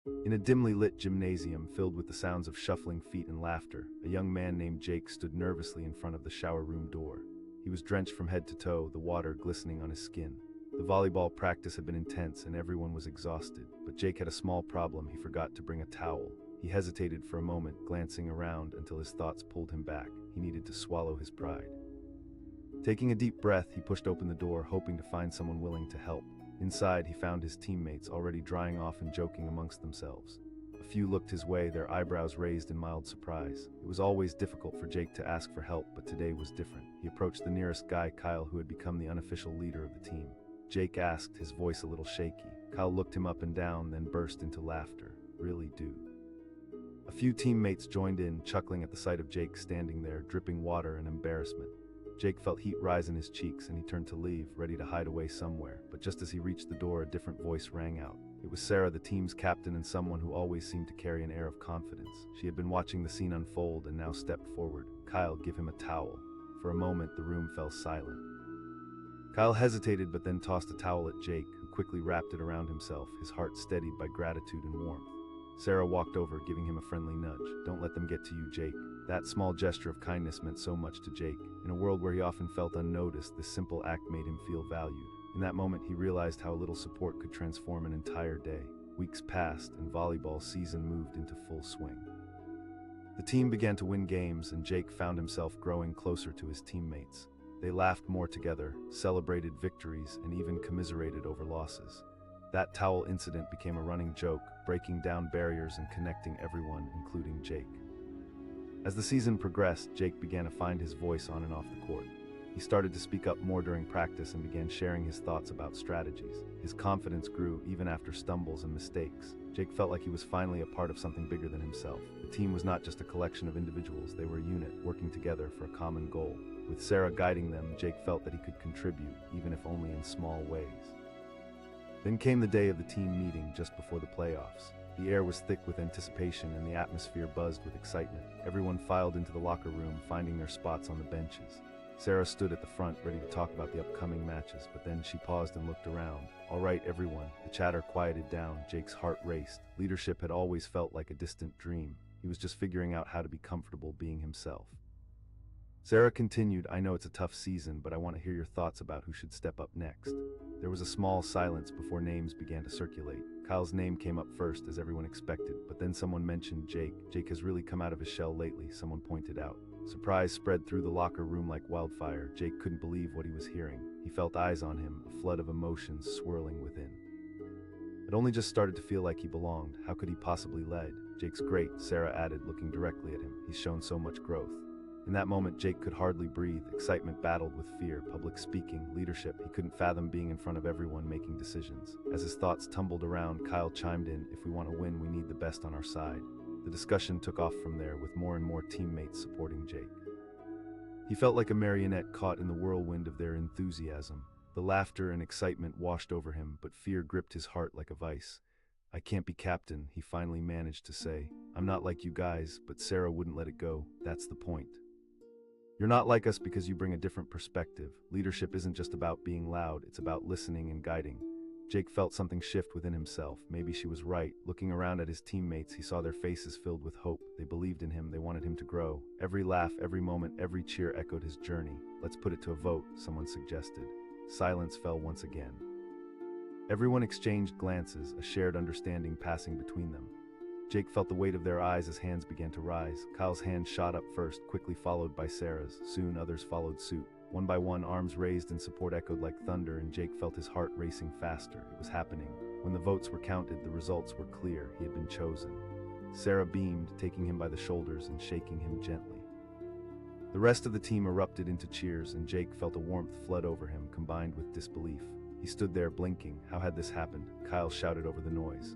In a dimly lit gymnasium filled with the sounds of shuffling feet and laughter, a young man named Jake stood nervously in front of the shower room door. He was drenched from head to toe, the water glistening on his skin. The volleyball practice had been intense and everyone was exhausted, but Jake had a small problem: he forgot to bring a towel. He hesitated for a moment, glancing around until his thoughts pulled him back. He needed to swallow his pride. Taking a deep breath, he pushed open the door, hoping to find someone willing to help. Inside, he found his teammates already drying off and joking amongst themselves. A few looked his way, their eyebrows raised in mild surprise. It was always difficult for Jake to ask for help, but today was different. He approached the nearest guy, Kyle, who had become the unofficial leader of the team. Jake asked, his voice a little shaky. Kyle looked him up and down, then burst into laughter. "Really, dude?" A few teammates joined in, chuckling at the sight of Jake standing there, dripping water and embarrassment. Jake felt heat rise in his cheeks and he turned to leave, ready to hide away somewhere. But just as he reached the door, a different voice rang out. It was Sarah, the team's captain and someone who always seemed to carry an air of confidence. She had been watching the scene unfold and now stepped forward. "Kyle, give him a towel." For a moment, the room fell silent. Kyle hesitated but then tossed a towel at Jake, who quickly wrapped it around himself, his heart steadied by gratitude and warmth. Sarah walked over, giving him a friendly nudge. "Don't let them get to you, Jake." That small gesture of kindness meant so much to Jake. In a world where he often felt unnoticed, this simple act made him feel valued. In that moment, he realized how a little support could transform an entire day. Weeks passed, and volleyball season moved into full swing. The team began to win games, and Jake found himself growing closer to his teammates. They laughed more together, celebrated victories, and even commiserated over losses. That towel incident became a running joke, breaking down barriers and connecting everyone, including Jake. As the season progressed, Jake began to find his voice on and off the court. He started to speak up more during practice and began sharing his thoughts about strategies. His confidence grew even after stumbles and mistakes. Jake felt like he was finally a part of something bigger than himself. The team was not just a collection of individuals, they were a unit, working together for a common goal. With Sarah guiding them, Jake felt that he could contribute, even if only in small ways. Then came the day of the team meeting just before the playoffs. The air was thick with anticipation and the atmosphere buzzed with excitement. Everyone filed into the locker room, finding their spots on the benches. Sarah stood at the front, ready to talk about the upcoming matches, but then she paused and looked around. "All right, everyone." The chatter quieted down. Jake's heart raced. Leadership had always felt like a distant dream. He was just figuring out how to be comfortable being himself. Sarah continued, "I know it's a tough season, but I want to hear your thoughts about who should step up next." There was a small silence before names began to circulate. Kyle's name came up first, as everyone expected, but then someone mentioned Jake. "Jake has really come out of his shell lately," someone pointed out. Surprise spread through the locker room like wildfire. Jake couldn't believe what he was hearing. He felt eyes on him, a flood of emotions swirling within. It only just started to feel like he belonged. How could he possibly lead? "Jake's great," Sarah added, looking directly at him. "He's shown so much growth." In that moment, Jake could hardly breathe. Excitement battled with fear. Public speaking, leadership. He couldn't fathom being in front of everyone making decisions. As his thoughts tumbled around, Kyle chimed in, "If we want to win, we need the best on our side." The discussion took off from there, with more and more teammates supporting Jake. He felt like a marionette caught in the whirlwind of their enthusiasm. The laughter and excitement washed over him, but fear gripped his heart like a vice. "I can't be captain," he finally managed to say. "I'm not like you guys," but Sarah wouldn't let it go. "That's the point. You're not like us because you bring a different perspective. Leadership isn't just about being loud, it's about listening and guiding." Jake felt something shift within himself. Maybe she was right. Looking around at his teammates, he saw their faces filled with hope. They believed in him, they wanted him to grow. Every laugh, every moment, every cheer echoed his journey. "Let's put it to a vote," someone suggested. Silence fell once again. Everyone exchanged glances, a shared understanding passing between them. Jake felt the weight of their eyes as hands began to rise. Kyle's hand shot up first, quickly followed by Sarah's. Soon others followed suit. One by one, arms raised in support echoed like thunder, and Jake felt his heart racing faster. It was happening. When the votes were counted, the results were clear. He had been chosen. Sarah beamed, taking him by the shoulders and shaking him gently. The rest of the team erupted into cheers, and Jake felt a warmth flood over him, combined with disbelief. He stood there blinking. How had this happened? Kyle shouted over the noise.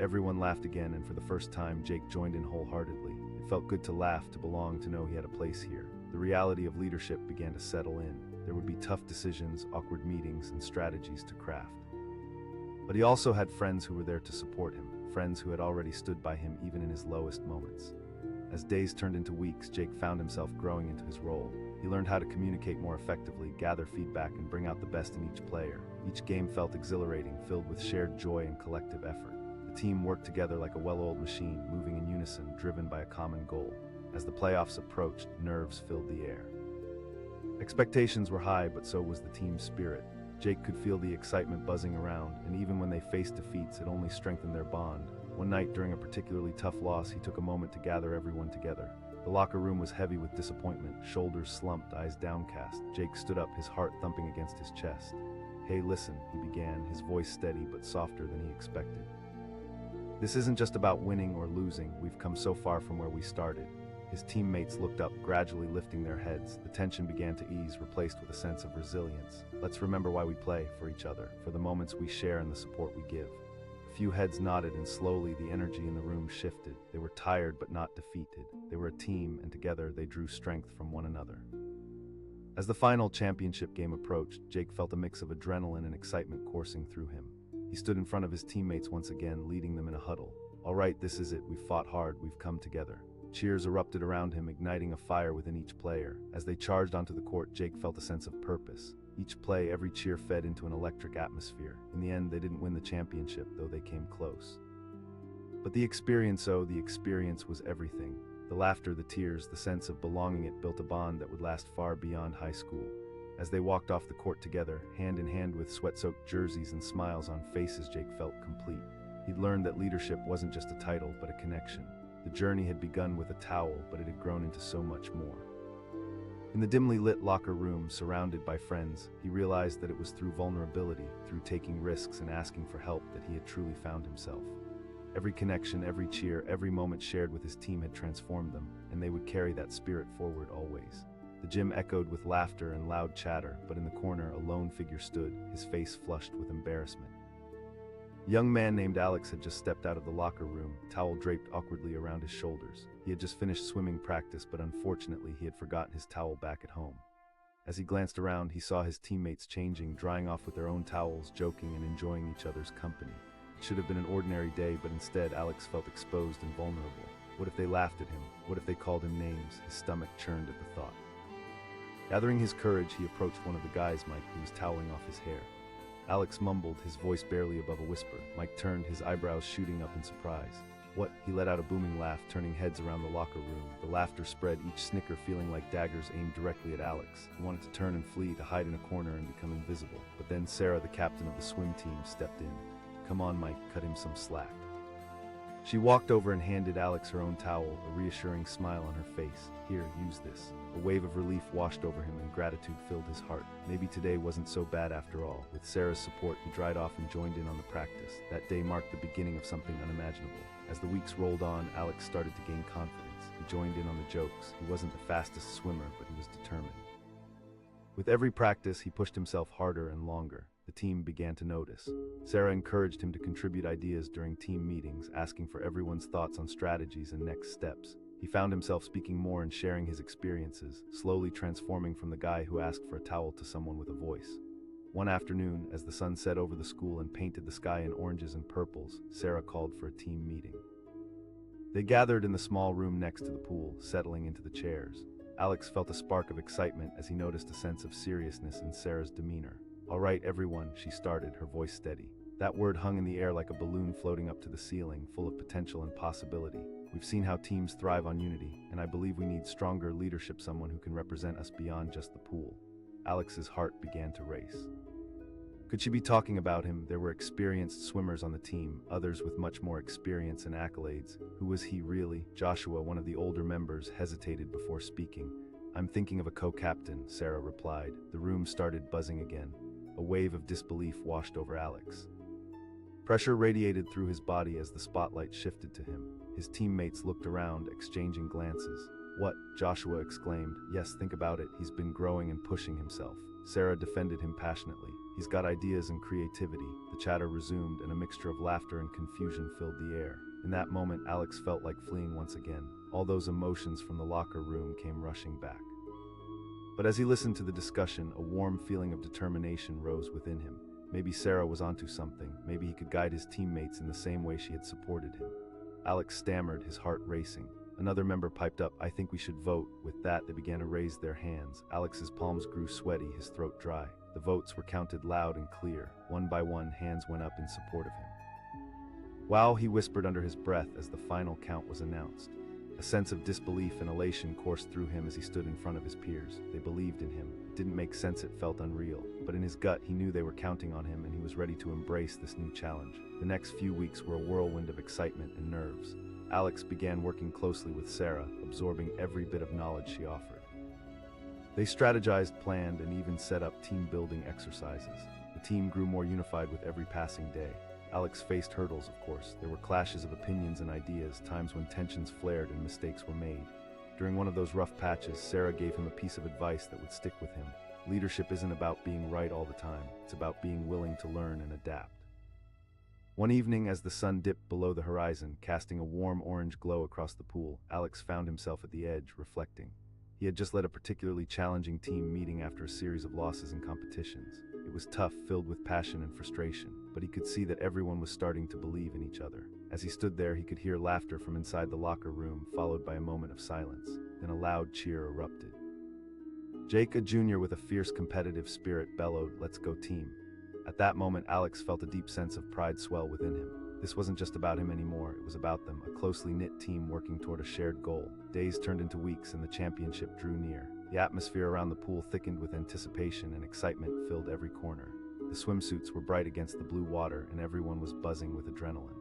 Everyone laughed again, and for the first time, Jake joined in wholeheartedly. It felt good to laugh, to belong, to know he had a place here. The reality of leadership began to settle in. There would be tough decisions, awkward meetings, and strategies to craft. But he also had friends who were there to support him, friends who had already stood by him even in his lowest moments. As days turned into weeks, Jake found himself growing into his role. He learned how to communicate more effectively, gather feedback, and bring out the best in each player. Each game felt exhilarating, filled with shared joy and collective effort. The team worked together like a well-oiled machine, moving in unison, driven by a common goal. As the playoffs approached, nerves filled the air. Expectations were high, but so was the team's spirit. Jake could feel the excitement buzzing around, and even when they faced defeats, it only strengthened their bond. One night, during a particularly tough loss, he took a moment to gather everyone together. The locker room was heavy with disappointment, shoulders slumped, eyes downcast. Jake stood up, his heart thumping against his chest. "Hey, listen," he began, his voice steady but softer than he expected. "This isn't just about winning or losing. We've come so far from where we started." His teammates looked up, gradually lifting their heads. The tension began to ease, replaced with a sense of resilience. "Let's remember why we play, for each other, for the moments we share and the support we give." A few heads nodded, and slowly the energy in the room shifted. They were tired but not defeated. They were a team, and together they drew strength from one another. As the final championship game approached, Jake felt a mix of adrenaline and excitement coursing through him. He stood in front of his teammates once again, leading them in a huddle. "All right, this is it. We've fought hard. We've come together." Cheers erupted around him, igniting a fire within each player. As they charged onto the court, Jake felt a sense of purpose. Each play, every cheer fed into an electric atmosphere. In the end, they didn't win the championship, though they came close. But the experience was everything. The laughter, the tears, the sense of belonging, it built a bond that would last far beyond high school. As they walked off the court together, hand in hand with sweat-soaked jerseys and smiles on faces, Jake felt complete. He'd learned that leadership wasn't just a title, but a connection. The journey had begun with a towel, but it had grown into so much more. In the dimly lit locker room, surrounded by friends, he realized that it was through vulnerability, through taking risks and asking for help, that he had truly found himself. Every connection, every cheer, every moment shared with his team had transformed them, and they would carry that spirit forward always. The gym echoed with laughter and loud chatter, but in the corner a lone figure stood, his face flushed with embarrassment. A young man named Alex had just stepped out of the locker room, towel draped awkwardly around his shoulders. He had just finished swimming practice, but unfortunately he had forgotten his towel back at home. As he glanced around, he saw his teammates changing, drying off with their own towels, joking and enjoying each other's company. It should have been an ordinary day, but instead Alex felt exposed and vulnerable. What if they laughed at him? What if they called him names? His stomach churned at the thought. Gathering his courage, he approached one of the guys, Mike, who was toweling off his hair. Alex mumbled, his voice barely above a whisper. Mike turned, his eyebrows shooting up in surprise. "What?" He let out a booming laugh, turning heads around the locker room. The laughter spread, each snicker feeling like daggers aimed directly at Alex. He wanted to turn and flee, to hide in a corner and become invisible. But then Sarah, the captain of the swim team, stepped in. "Come on, Mike, cut him some slack." She walked over and handed Alex her own towel, a reassuring smile on her face. "Here, use this." A wave of relief washed over him and gratitude filled his heart. Maybe today wasn't so bad after all. With Sarah's support, he dried off and joined in on the practice. That day marked the beginning of something unimaginable. As the weeks rolled on, Alex started to gain confidence. He joined in on the jokes. He wasn't the fastest swimmer, but he was determined. With every practice, he pushed himself harder and longer. The team began to notice. Sarah encouraged him to contribute ideas during team meetings, asking for everyone's thoughts on strategies and next steps. He found himself speaking more and sharing his experiences, slowly transforming from the guy who asked for a towel to someone with a voice. One afternoon, as the sun set over the school and painted the sky in oranges and purples, Sarah called for a team meeting. They gathered in the small room next to the pool, settling into the chairs. Alex felt a spark of excitement as he noticed a sense of seriousness in Sarah's demeanor. "All right, everyone," she started, her voice steady. That word hung in the air like a balloon floating up to the ceiling, full of potential and possibility. "We've seen how teams thrive on unity, and I believe we need stronger leadership, someone who can represent us beyond just the pool." Alex's heart began to race. Could she be talking about him? There were experienced swimmers on the team, others with much more experience and accolades. Who was he really? Joshua, one of the older members, hesitated before speaking. "I'm thinking of a co-captain," Sarah replied. The room started buzzing again. A wave of disbelief washed over Alex. Pressure radiated through his body as the spotlight shifted to him. His teammates looked around, exchanging glances. "What?" Joshua exclaimed. "Yes, think about it. He's been growing and pushing himself." Sarah defended him passionately. "He's got ideas and creativity." The chatter resumed, and a mixture of laughter and confusion filled the air. In that moment, Alex felt like fleeing once again. All those emotions from the locker room came rushing back. But as he listened to the discussion, a warm feeling of determination rose within him. Maybe Sarah was onto something. Maybe he could guide his teammates in the same way she had supported him. Alex stammered, his heart racing. Another member piped up, "I think we should vote." With that, they began to raise their hands. Alex's palms grew sweaty, his throat dry. The votes were counted loud and clear. One by one, hands went up in support of him. "Wow," he whispered under his breath as the final count was announced. A sense of disbelief and elation coursed through him as he stood in front of his peers. They believed in him. It didn't make sense, it felt unreal. But in his gut, he knew they were counting on him, and he was ready to embrace this new challenge. The next few weeks were a whirlwind of excitement and nerves. Alex began working closely with Sarah, absorbing every bit of knowledge she offered. They strategized, planned, and even set up team-building exercises. The team grew more unified with every passing day. Alex faced hurdles, of course. There were clashes of opinions and ideas, times when tensions flared and mistakes were made. During one of those rough patches, Sarah gave him a piece of advice that would stick with him. Leadership isn't about being right all the time. It's about being willing to learn and adapt. One evening, as the sun dipped below the horizon, casting a warm orange glow across the pool, Alex found himself at the edge, reflecting. He had just led a particularly challenging team meeting after a series of losses in competitions. It was tough, filled with passion and frustration, but he could see that everyone was starting to believe in each other. As he stood there, he could hear laughter from inside the locker room, followed by a moment of silence. Then a loud cheer erupted. Jake, a junior with a fierce competitive spirit, bellowed, "Let's go team." At that moment, Alex felt a deep sense of pride swell within him. This wasn't just about him anymore, it was about them, a closely knit team working toward a shared goal. Days turned into weeks and the championship drew near. The atmosphere around the pool thickened with anticipation and excitement filled every corner. The swimsuits were bright against the blue water and everyone was buzzing with adrenaline.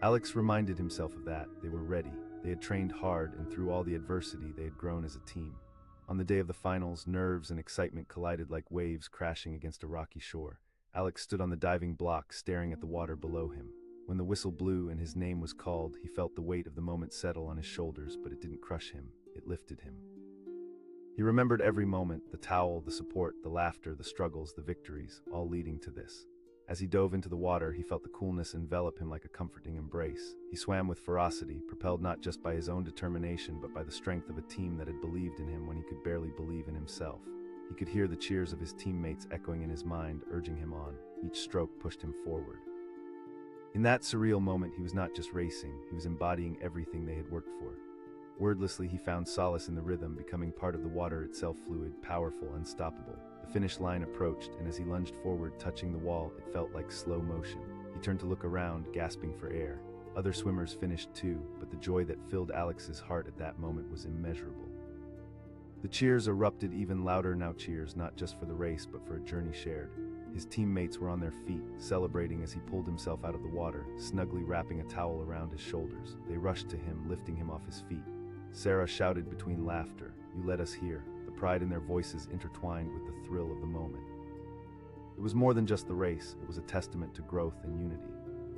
Alex reminded himself of that. They were ready. They had trained hard, and through all the adversity, they had grown as a team. On the day of the finals, nerves and excitement collided like waves crashing against a rocky shore. Alex stood on the diving block, staring at the water below him. When the whistle blew and his name was called, he felt the weight of the moment settle on his shoulders, but it didn't crush him. It lifted him. He remembered every moment, the towel, the support, the laughter, the struggles, the victories, all leading to this. As he dove into the water, he felt the coolness envelop him like a comforting embrace. He swam with ferocity, propelled not just by his own determination, but by the strength of a team that had believed in him when he could barely believe in himself. He could hear the cheers of his teammates echoing in his mind, urging him on. Each stroke pushed him forward. In that surreal moment, he was not just racing, he was embodying everything they had worked for. Wordlessly, he found solace in the rhythm, becoming part of the water itself, fluid, powerful, unstoppable. The finish line approached, and as he lunged forward, touching the wall, it felt like slow motion. He turned to look around, gasping for air. Other swimmers finished too, but the joy that filled Alex's heart at that moment was immeasurable. The cheers erupted even louder now, cheers not just for the race, but for a journey shared. His teammates were on their feet, celebrating as he pulled himself out of the water, snugly wrapping a towel around his shoulders. They rushed to him, lifting him off his feet. Sarah shouted between laughter, "You let us hear," the pride in their voices intertwined with the thrill of the moment. It was more than just the race, it was a testament to growth and unity.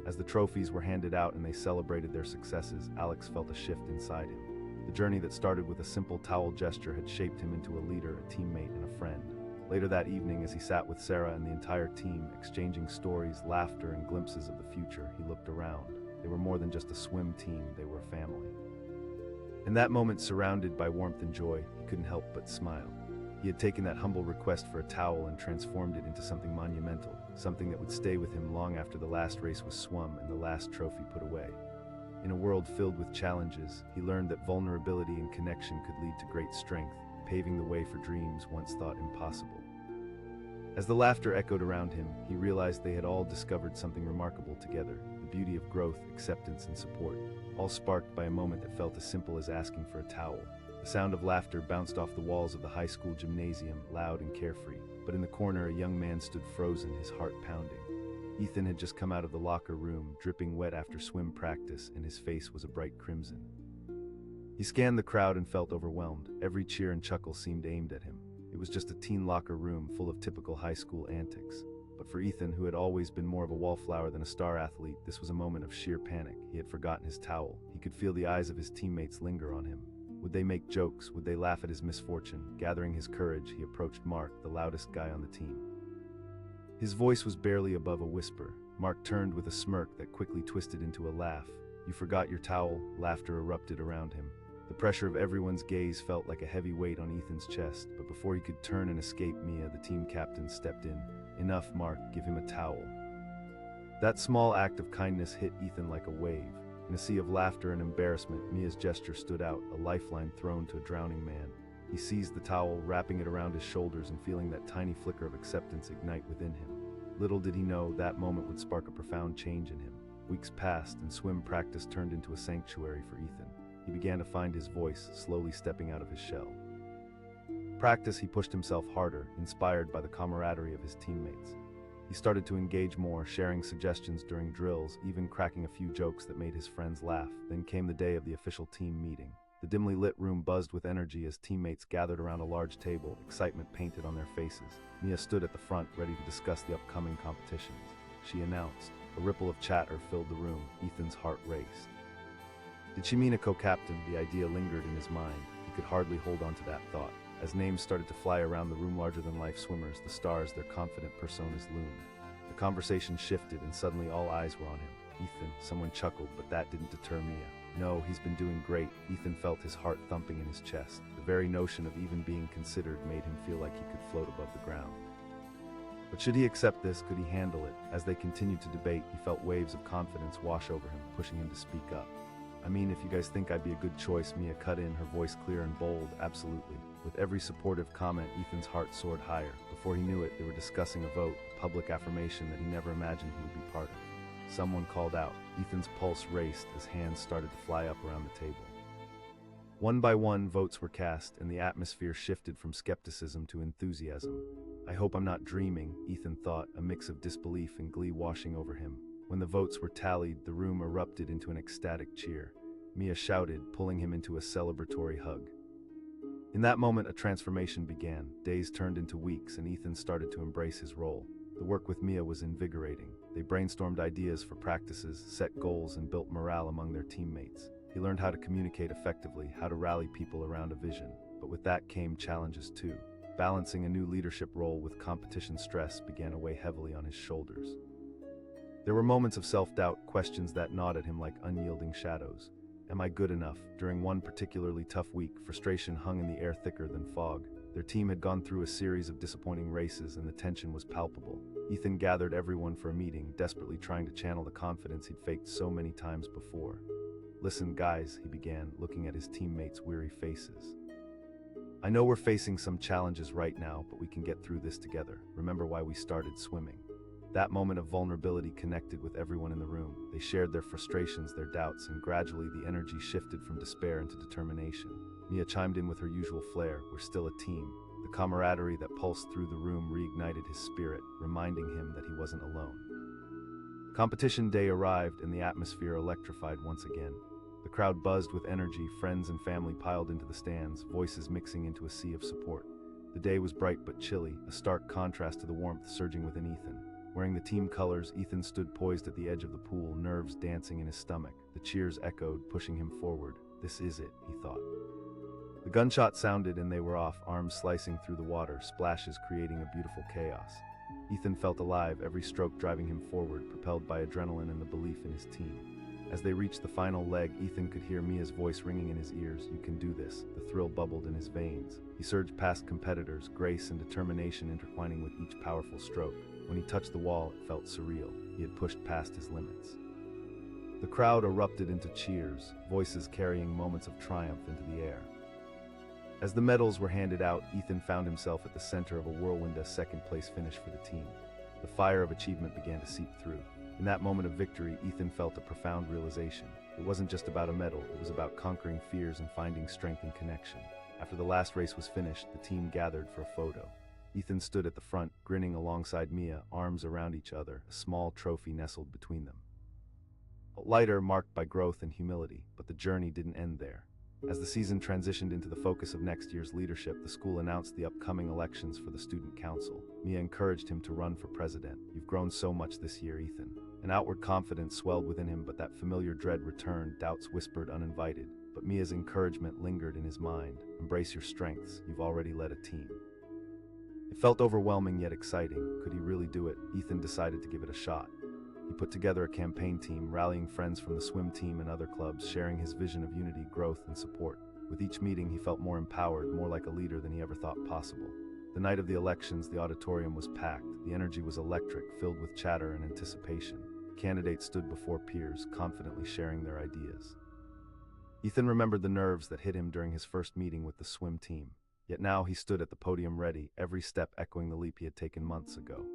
As the trophies were handed out and they celebrated their successes, Alex felt a shift inside him. The journey that started with a simple towel gesture had shaped him into a leader, a teammate, and a friend. Later that evening, as he sat with Sarah and the entire team, exchanging stories, laughter, and glimpses of the future, he looked around. They were more than just a swim team, they were a family. In that moment, surrounded by warmth and joy, he couldn't help but smile. He had taken that humble request for a towel and transformed it into something monumental, something that would stay with him long after the last race was swum and the last trophy put away. In a world filled with challenges, he learned that vulnerability and connection could lead to great strength, paving the way for dreams once thought impossible. As the laughter echoed around him, he realized they had all discovered something remarkable together, the beauty of growth, acceptance, and support, all sparked by a moment that felt as simple as asking for a towel. The sound of laughter bounced off the walls of the high school gymnasium, loud and carefree, but in the corner a young man stood frozen, his heart pounding. Ethan had just come out of the locker room, dripping wet after swim practice, and his face was a bright crimson. He scanned the crowd and felt overwhelmed. Every cheer and chuckle seemed aimed at him. It was just a teen locker room full of typical high school antics. But for Ethan, who had always been more of a wallflower than a star athlete, this was a moment of sheer panic. He had forgotten his towel. He could feel the eyes of his teammates linger on him. Would they make jokes? Would they laugh at his misfortune? Gathering his courage, he approached Mark, the loudest guy on the team. His voice was barely above a whisper. Mark turned with a smirk that quickly twisted into a laugh. "You forgot your towel." Laughter erupted around him. The pressure of everyone's gaze felt like a heavy weight on Ethan's chest, but before he could turn and escape Mia, the team captain stepped in. "Enough, Mark, give him a towel." That small act of kindness hit Ethan like a wave. In a sea of laughter and embarrassment, Mia's gesture stood out, a lifeline thrown to a drowning man. He seized the towel, wrapping it around his shoulders and feeling that tiny flicker of acceptance ignite within him. Little did he know that moment would spark a profound change in him. Weeks passed, and swim practice turned into a sanctuary for Ethan. He began to find his voice, slowly stepping out of his shell. Practice, he pushed himself harder, inspired by the camaraderie of his teammates. He started to engage more, sharing suggestions during drills, even cracking a few jokes that made his friends laugh. Then came the day of the official team meeting. The dimly lit room buzzed with energy as teammates gathered around a large table, excitement painted on their faces. Mia stood at the front, ready to discuss the upcoming competitions. She announced. A ripple of chatter filled the room. Ethan's heart raced. Did she mean a co-captain? The idea lingered in his mind. He could hardly hold on to that thought. As names started to fly around the room, larger-than-life swimmers, the stars, their confident personas loomed. The conversation shifted, and suddenly all eyes were on him. Ethan, someone chuckled, but that didn't deter Mia. No, he's been doing great. Ethan felt his heart thumping in his chest. The very notion of even being considered made him feel like he could float above the ground. But should he accept this? Could he handle it? As they continued to debate, he felt waves of confidence wash over him, pushing him to speak up. I mean, if you guys think I'd be a good choice, Mia cut in, her voice clear and bold. Absolutely. With every supportive comment, Ethan's heart soared higher. Before he knew it, they were discussing a vote, a public affirmation that he never imagined he would be part of. Someone called out. Ethan's pulse raced as hands started to fly up around the table. One by one, votes were cast, and the atmosphere shifted from skepticism to enthusiasm. I hope I'm not dreaming, Ethan thought, a mix of disbelief and glee washing over him. When the votes were tallied, the room erupted into an ecstatic cheer. Mia shouted, pulling him into a celebratory hug. In that moment, a transformation began. Days turned into weeks, and Ethan started to embrace his role. The work with Mia was invigorating. They brainstormed ideas for practices, set goals, and built morale among their teammates. He learned how to communicate effectively, how to rally people around a vision. But with that came challenges too. Balancing a new leadership role with competition stress began to weigh heavily on his shoulders. There were moments of self-doubt, questions that gnawed at him like unyielding shadows. Am I good enough? During one particularly tough week, frustration hung in the air thicker than fog. Their team had gone through a series of disappointing races, and the tension was palpable. Ethan gathered everyone for a meeting, desperately trying to channel the confidence he'd faked so many times before. Listen, guys, he began, looking at his teammates' weary faces. I know we're facing some challenges right now, but we can get through this together. Remember why we started swimming. That moment of vulnerability connected with everyone in the room. They shared their frustrations, their doubts, and gradually the energy shifted from despair into determination. Mia chimed in with her usual flair. We're still a team. The camaraderie that pulsed through the room reignited his spirit, reminding him that he wasn't alone. Competition day arrived, and the atmosphere electrified once again. The crowd buzzed with energy, friends and family piled into the stands, voices mixing into a sea of support. The day was bright but chilly, a stark contrast to the warmth surging within Ethan. Wearing the team colors, Ethan stood poised at the edge of the pool, nerves dancing in his stomach. The cheers echoed, pushing him forward. This is it, he thought. The gunshot sounded and they were off, arms slicing through the water, splashes creating a beautiful chaos. Ethan felt alive, every stroke driving him forward, propelled by adrenaline and the belief in his team. As they reached the final leg, Ethan could hear Mia's voice ringing in his ears. You can do this. The thrill bubbled in his veins. He surged past competitors, grace and determination intertwining with each powerful stroke. When he touched the wall, it felt surreal. He had pushed past his limits. The crowd erupted into cheers, voices carrying moments of triumph into the air. As the medals were handed out, Ethan found himself at the center of a whirlwind, a second-place finish for the team. The fire of achievement began to seep through. In that moment of victory, Ethan felt a profound realization. It wasn't just about a medal, it was about conquering fears and finding strength in connection. After the last race was finished, the team gathered for a photo. Ethan stood at the front, grinning alongside Mia, arms around each other, a small trophy nestled between them. A lighter marked by growth and humility, but the journey didn't end there. As the season transitioned into the focus of next year's leadership, the school announced the upcoming elections for the student council. Mia encouraged him to run for president. You've grown so much this year, Ethan. An outward confidence swelled within him, but that familiar dread returned, doubts whispered uninvited. But Mia's encouragement lingered in his mind. Embrace your strengths, you've already led a team. It felt overwhelming yet exciting. Could he really do it? Ethan decided to give it a shot. He put together a campaign team, rallying friends from the swim team and other clubs, sharing his vision of unity, growth, and support. With each meeting, he felt more empowered, more like a leader than he ever thought possible. The night of the elections, the auditorium was packed. The energy was electric, filled with chatter and anticipation. Candidates stood before peers, confidently sharing their ideas. Ethan remembered the nerves that hit him during his first meeting with the swim team. Yet now he stood at the podium ready, every step echoing the leap he had taken months ago.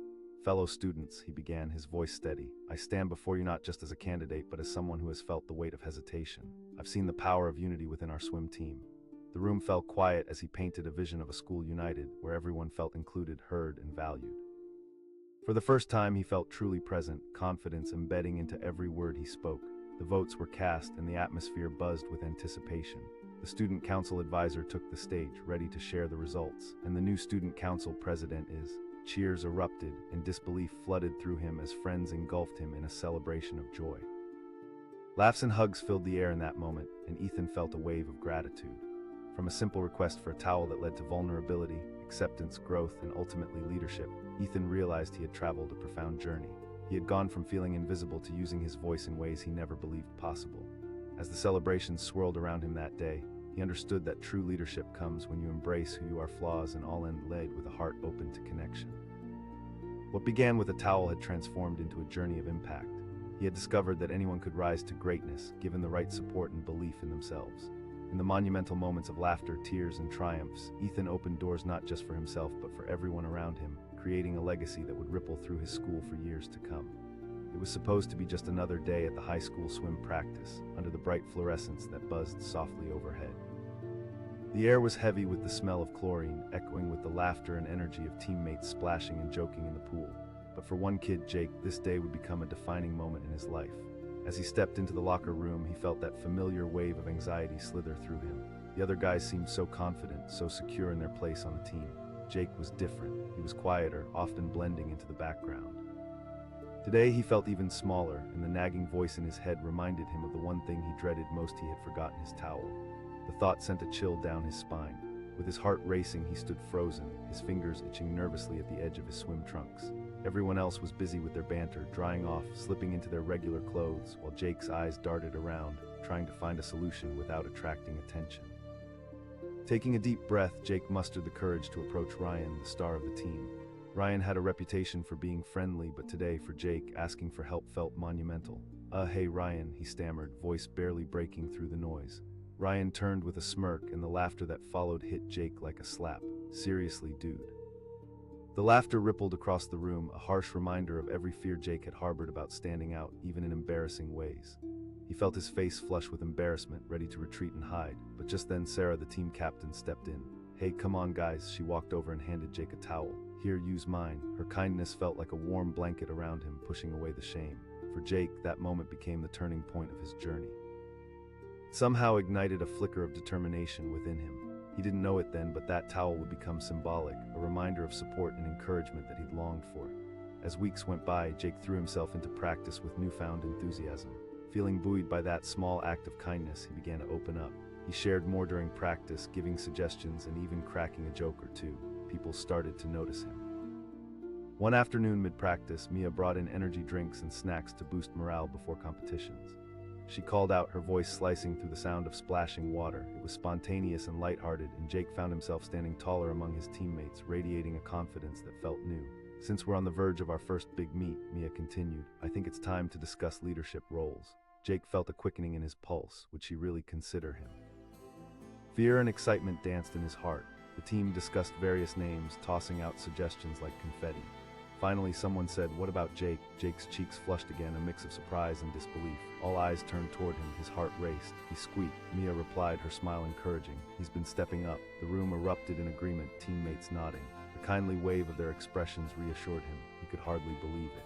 "Fellow students," he began, his voice steady, "I stand before you not just as a candidate, but as someone who has felt the weight of hesitation. I've seen the power of unity within our swim team." The room fell quiet as he painted a vision of a school united, where everyone felt included, heard, and valued. For the first time, he felt truly present, confidence embedding into every word he spoke. The votes were cast, and the atmosphere buzzed with anticipation. The student council advisor took the stage, ready to share the results, and the new student council president is. Cheers erupted, and disbelief flooded through him as friends engulfed him in a celebration of joy. Laughs and hugs filled the air in that moment, and Ethan felt a wave of gratitude. From a simple request for a towel that led to vulnerability, acceptance, growth, and ultimately leadership, Ethan realized he had traveled a profound journey. He had gone from feeling invisible to using his voice in ways he never believed possible. As the celebrations swirled around him that day, he understood that true leadership comes when you embrace who you are, flaws and all, and led with a heart open to connection. What began with a towel had transformed into a journey of impact. He had discovered that anyone could rise to greatness, given the right support and belief in themselves. In the monumental moments of laughter, tears, and triumphs, Ethan opened doors not just for himself but for everyone around him, creating a legacy that would ripple through his school for years to come. It was supposed to be just another day at the high school swim practice, under the bright fluorescence that buzzed softly overhead. The air was heavy with the smell of chlorine, echoing with the laughter and energy of teammates splashing and joking in the pool. But for one kid, Jake, this day would become a defining moment in his life. As he stepped into the locker room, he felt that familiar wave of anxiety slither through him. The other guys seemed so confident, so secure in their place on the team. Jake was different. He was quieter, often blending into the background. Today he felt even smaller, and the nagging voice in his head reminded him of the one thing he dreaded most: he had forgotten his towel. The thought sent a chill down his spine. With his heart racing, he stood frozen, his fingers itching nervously at the edge of his swim trunks. Everyone else was busy with their banter, drying off, slipping into their regular clothes, while Jake's eyes darted around, trying to find a solution without attracting attention. Taking a deep breath, Jake mustered the courage to approach Ryan, the star of the team. Ryan had a reputation for being friendly, but today, for Jake, asking for help felt monumental. Hey Ryan," he stammered, voice barely breaking through the noise. Ryan turned with a smirk, and the laughter that followed hit Jake like a slap. "Seriously, dude." The laughter rippled across the room, a harsh reminder of every fear Jake had harbored about standing out, even in embarrassing ways. He felt his face flush with embarrassment, ready to retreat and hide, but just then Sarah, the team captain, stepped in. "Hey, come on guys," she walked over and handed Jake a towel. "Here, use mine." Her kindness felt like a warm blanket around him, pushing away the shame. For Jake, that moment became the turning point of his journey. It somehow ignited a flicker of determination within him. He didn't know it then, but that towel would become symbolic, a reminder of support and encouragement that he'd longed for. As weeks went by, Jake threw himself into practice with newfound enthusiasm. Feeling buoyed by that small act of kindness, he began to open up. He shared more during practice, giving suggestions and even cracking a joke or two. People started to notice him. One afternoon mid-practice, Mia brought in energy drinks and snacks to boost morale before competitions. She called out, her voice slicing through the sound of splashing water. It was spontaneous and lighthearted, and Jake found himself standing taller among his teammates, radiating a confidence that felt new. "Since we're on the verge of our first big meet," Mia continued, "I think it's time to discuss leadership roles." Jake felt a quickening in his pulse. Would she really consider him? Fear and excitement danced in his heart. The team discussed various names, tossing out suggestions like confetti. Finally, someone said, "What about Jake?" Jake's cheeks flushed again, a mix of surprise and disbelief. All eyes turned toward him, his heart raced. He squeaked. Mia replied, her smile encouraging. "He's been stepping up." The room erupted in agreement, teammates nodding. The kindly wave of their expressions reassured him. He could hardly believe it.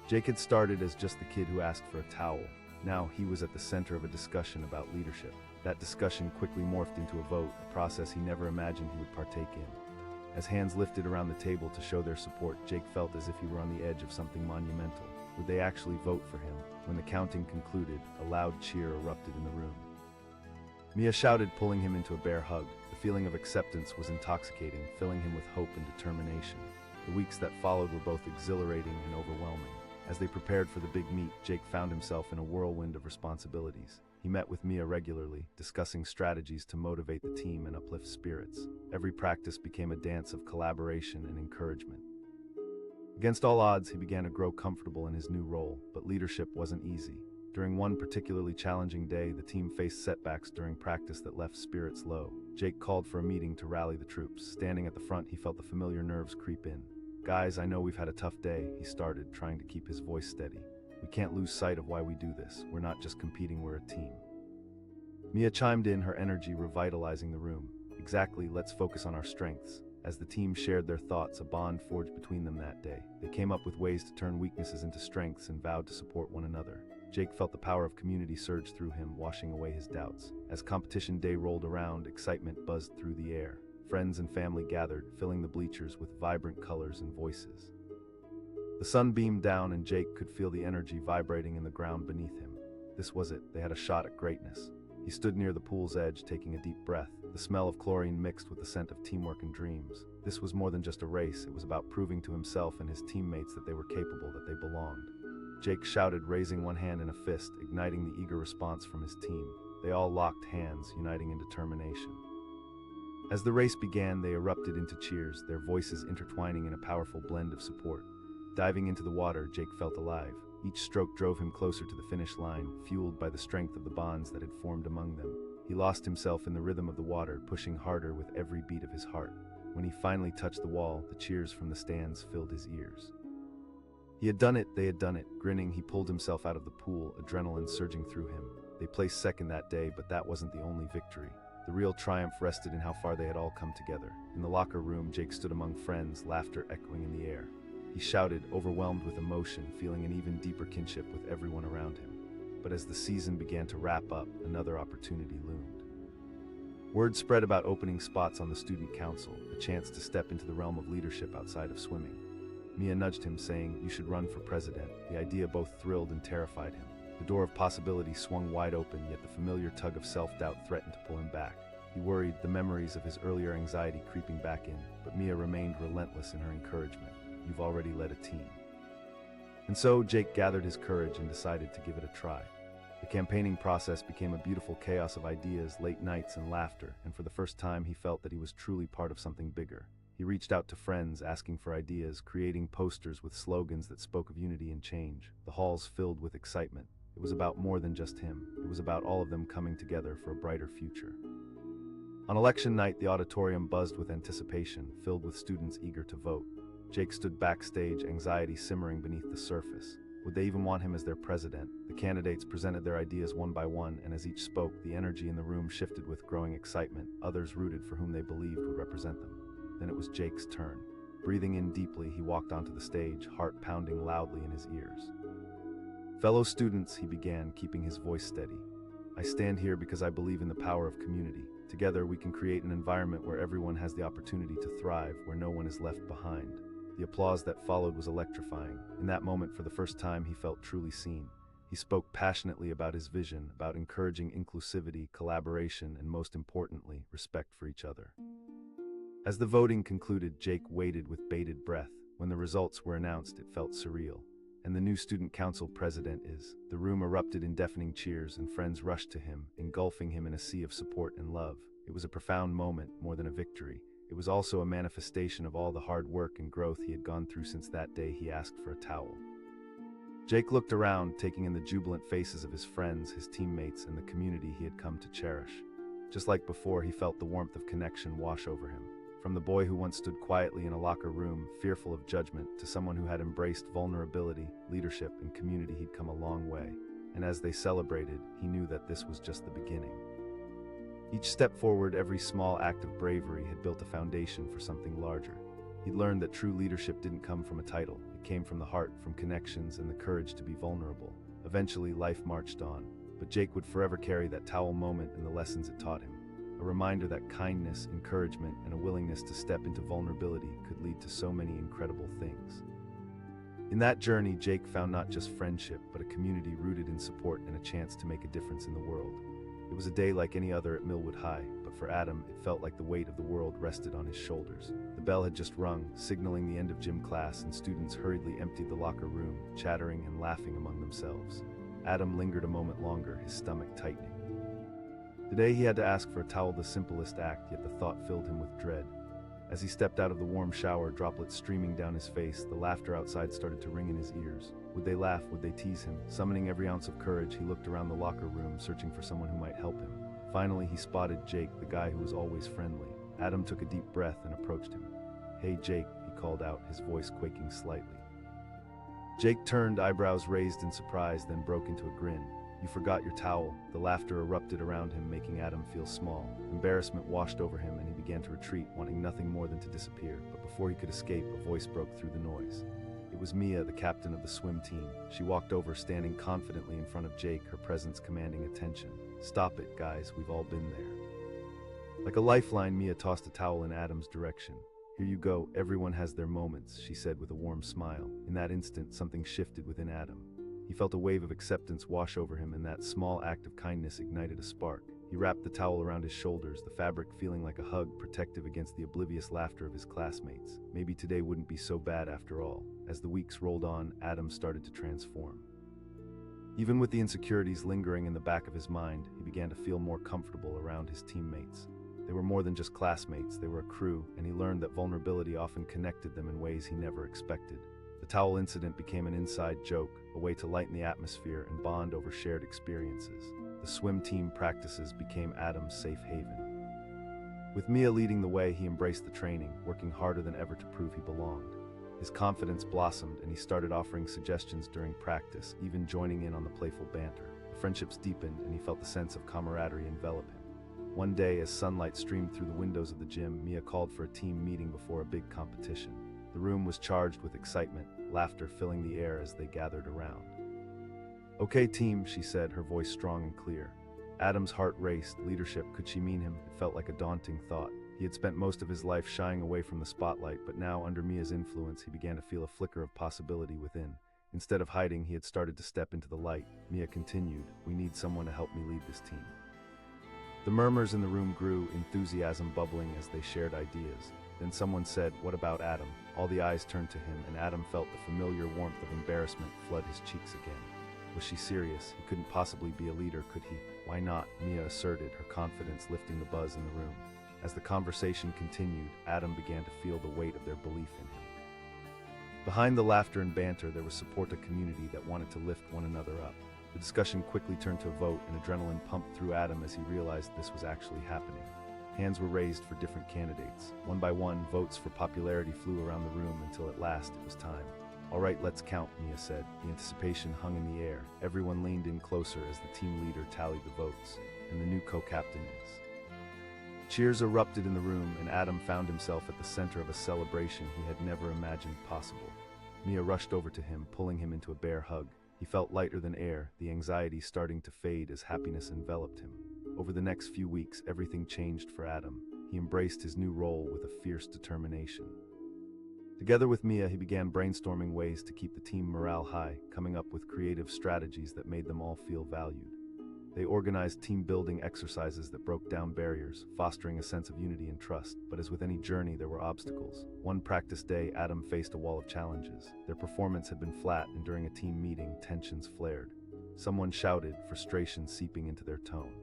Jake had started as just the kid who asked for a towel. Now he was at the center of a discussion about leadership. That discussion quickly morphed into a vote, a process he never imagined he would partake in. As hands lifted around the table to show their support, Jake felt as if he were on the edge of something monumental. Would they actually vote for him? When the counting concluded, a loud cheer erupted in the room. Mia shouted, pulling him into a bear hug. The feeling of acceptance was intoxicating, filling him with hope and determination. The weeks that followed were both exhilarating and overwhelming. As they prepared for the big meet, Jake found himself in a whirlwind of responsibilities. He met with Mia regularly, discussing strategies to motivate the team and uplift spirits. Every practice became a dance of collaboration and encouragement. Against all odds, he began to grow comfortable in his new role, but leadership wasn't easy. During one particularly challenging day, the team faced setbacks during practice that left spirits low. Jake called for a meeting to rally the troops. Standing at the front, he felt the familiar nerves creep in. Guys, I know we've had a tough day, he started, trying to keep his voice steady. We can't lose sight of why we do this. We're not just competing, we're a team. Mia chimed in, her energy revitalizing the room. Exactly, let's focus on our strengths. As the team shared their thoughts, a bond forged between them that day. They came up with ways to turn weaknesses into strengths and vowed to support one another. Jake felt the power of community surge through him, washing away his doubts. As competition day rolled around, excitement buzzed through the air. Friends and family gathered, filling the bleachers with vibrant colors and voices. The sun beamed down and Jake could feel the energy vibrating in the ground beneath him. This was it, they had a shot at greatness. He stood near the pool's edge, taking a deep breath. The smell of chlorine mixed with the scent of teamwork and dreams. This was more than just a race, it was about proving to himself and his teammates that they were capable, that they belonged. Jake shouted, raising one hand in a fist, igniting the eager response from his team. They all locked hands, uniting in determination. As the race began, they erupted into cheers, their voices intertwining in a powerful blend of support. Diving into the water, Jake felt alive. Each stroke drove him closer to the finish line, fueled by the strength of the bonds that had formed among them. He lost himself in the rhythm of the water, pushing harder with every beat of his heart. When he finally touched the wall, the cheers from the stands filled his ears. He had done it, they had done it. Grinning, he pulled himself out of the pool, adrenaline surging through him. They placed second that day, but that wasn't the only victory. The real triumph rested in how far they had all come together. In the locker room, Jake stood among friends, laughter echoing in the air. He shouted, overwhelmed with emotion, feeling an even deeper kinship with everyone around him. But as the season began to wrap up, another opportunity loomed. Word spread about opening spots on the student council, a chance to step into the realm of leadership outside of swimming. Mia nudged him, saying, "You should run for president." The idea both thrilled and terrified him. The door of possibility swung wide open, yet the familiar tug of self-doubt threatened to pull him back. He worried, the memories of his earlier anxiety creeping back in, but Mia remained relentless in her encouragement. You've already led a team. And so Jake gathered his courage and decided to give it a try. The campaigning process became a beautiful chaos of ideas, late nights, and laughter, and for the first time he felt that he was truly part of something bigger. He reached out to friends, asking for ideas, creating posters with slogans that spoke of unity and change. The halls filled with excitement. It was about more than just him. It was about all of them coming together for a brighter future. On election night, the auditorium buzzed with anticipation, filled with students eager to vote. Jake stood backstage, anxiety simmering beneath the surface. Would they even want him as their president? The candidates presented their ideas one by one, and as each spoke, the energy in the room shifted with growing excitement. Others rooted for whom they believed would represent them. Then it was Jake's turn. Breathing in deeply, he walked onto the stage, heart pounding loudly in his ears. Fellow students, he began, keeping his voice steady. I stand here because I believe in the power of community. Together, we can create an environment where everyone has the opportunity to thrive, where no one is left behind. The applause that followed was electrifying. In that moment, for the first time, he felt truly seen. He spoke passionately about his vision, about encouraging inclusivity, collaboration, and most importantly, respect for each other. As the voting concluded, Jake waited with bated breath. When the results were announced, it felt surreal. And the new student council president is. The room erupted in deafening cheers, and friends rushed to him, engulfing him in a sea of support and love. It was a profound moment, more than a victory. It was also a manifestation of all the hard work and growth he had gone through since that day he asked for a towel. Jake looked around, taking in the jubilant faces of his friends, his teammates, and the community he had come to cherish. Just like before, he felt the warmth of connection wash over him. From the boy who once stood quietly in a locker room, fearful of judgment, to someone who had embraced vulnerability, leadership, and community, he'd come a long way. And as they celebrated, he knew that this was just the beginning. Each step forward, every small act of bravery had built a foundation for something larger. He'd learned that true leadership didn't come from a title. It came from the heart, from connections, and the courage to be vulnerable. Eventually, life marched on, but Jake would forever carry that towel moment and the lessons it taught him. A reminder that kindness, encouragement, and a willingness to step into vulnerability could lead to so many incredible things. In that journey, Jake found not just friendship, but a community rooted in support and a chance to make a difference in the world. It was a day like any other at Millwood High, but for Adam, it felt like the weight of the world rested on his shoulders. The bell had just rung, signaling the end of gym class, and students hurriedly emptied the locker room, chattering and laughing among themselves. Adam lingered a moment longer, his stomach tightening. Today he had to ask for a towel, the simplest act, yet the thought filled him with dread. As he stepped out of the warm shower, droplets streaming down his face, the laughter outside started to ring in his ears. Would they laugh? Would they tease him? Summoning every ounce of courage, he looked around the locker room, searching for someone who might help him. Finally, he spotted Jake, the guy who was always friendly. Adam took a deep breath and approached him. "Hey, Jake," he called out, his voice quaking slightly. Jake turned, eyebrows raised in surprise, then broke into a grin. "You forgot your towel." The laughter erupted around him, making Adam feel small. Embarrassment washed over him, and he began to retreat, wanting nothing more than to disappear. But before he could escape, a voice broke through the noise. It was Mia, the captain of the swim team. She walked over, standing confidently in front of Jake, her presence commanding attention. "Stop it, guys, we've all been there." Like a lifeline, Mia tossed a towel in Adam's direction. "Here you go, everyone has their moments," she said with a warm smile. In that instant, something shifted within Adam. He felt a wave of acceptance wash over him, and that small act of kindness ignited a spark. He wrapped the towel around his shoulders, the fabric feeling like a hug, protective against the oblivious laughter of his classmates. Maybe today wouldn't be so bad after all. As the weeks rolled on, Adam started to transform. Even with the insecurities lingering in the back of his mind, he began to feel more comfortable around his teammates. They were more than just classmates, they were a crew, and he learned that vulnerability often connected them in ways he never expected. The towel incident became an inside joke, a way to lighten the atmosphere and bond over shared experiences. The swim team practices became Adam's safe haven. With Mia leading the way, he embraced the training, working harder than ever to prove he belonged. His confidence blossomed, and he started offering suggestions during practice, even joining in on the playful banter. The friendships deepened, and he felt the sense of camaraderie envelop him. One day, as sunlight streamed through the windows of the gym, Mia called for a team meeting before a big competition. The room was charged with excitement, laughter filling the air as they gathered around. "Okay, team," she said, her voice strong and clear. Adam's heart raced. Leadership, could she mean him? It felt like a daunting thought. He had spent most of his life shying away from the spotlight, but now, under Mia's influence, he began to feel a flicker of possibility within. Instead of hiding, he had started to step into the light. Mia continued, "We need someone to help me lead this team." The murmurs in the room grew, enthusiasm bubbling as they shared ideas. Then someone said, "What about Adam?" All the eyes turned to him, and Adam felt the familiar warmth of embarrassment flood his cheeks again. Was she serious? He couldn't possibly be a leader, could he? "Why not?" Mia asserted, her confidence lifting the buzz in the room. As the conversation continued, Adam began to feel the weight of their belief in him. Behind the laughter and banter, there was support, a community that wanted to lift one another up. The discussion quickly turned to a vote, and adrenaline pumped through Adam as he realized this was actually happening. Hands were raised for different candidates. One by one, votes for popularity flew around the room until at last it was time. "All right, let's count," Mia said. The anticipation hung in the air. Everyone leaned in closer as the team leader tallied the votes. "And the new co-captain is..." Cheers erupted in the room, and Adam found himself at the center of a celebration he had never imagined possible. Mia rushed over to him, pulling him into a bear hug. He felt lighter than air, the anxiety starting to fade as happiness enveloped him. Over the next few weeks, everything changed for Adam. He embraced his new role with a fierce determination. Together with Mia, he began brainstorming ways to keep the team morale high, coming up with creative strategies that made them all feel valued. They organized team-building exercises that broke down barriers, fostering a sense of unity and trust. But as with any journey, there were obstacles. One practice day, Adam faced a wall of challenges. Their performance had been flat, and during a team meeting, tensions flared. Someone shouted, frustration seeping into their tone.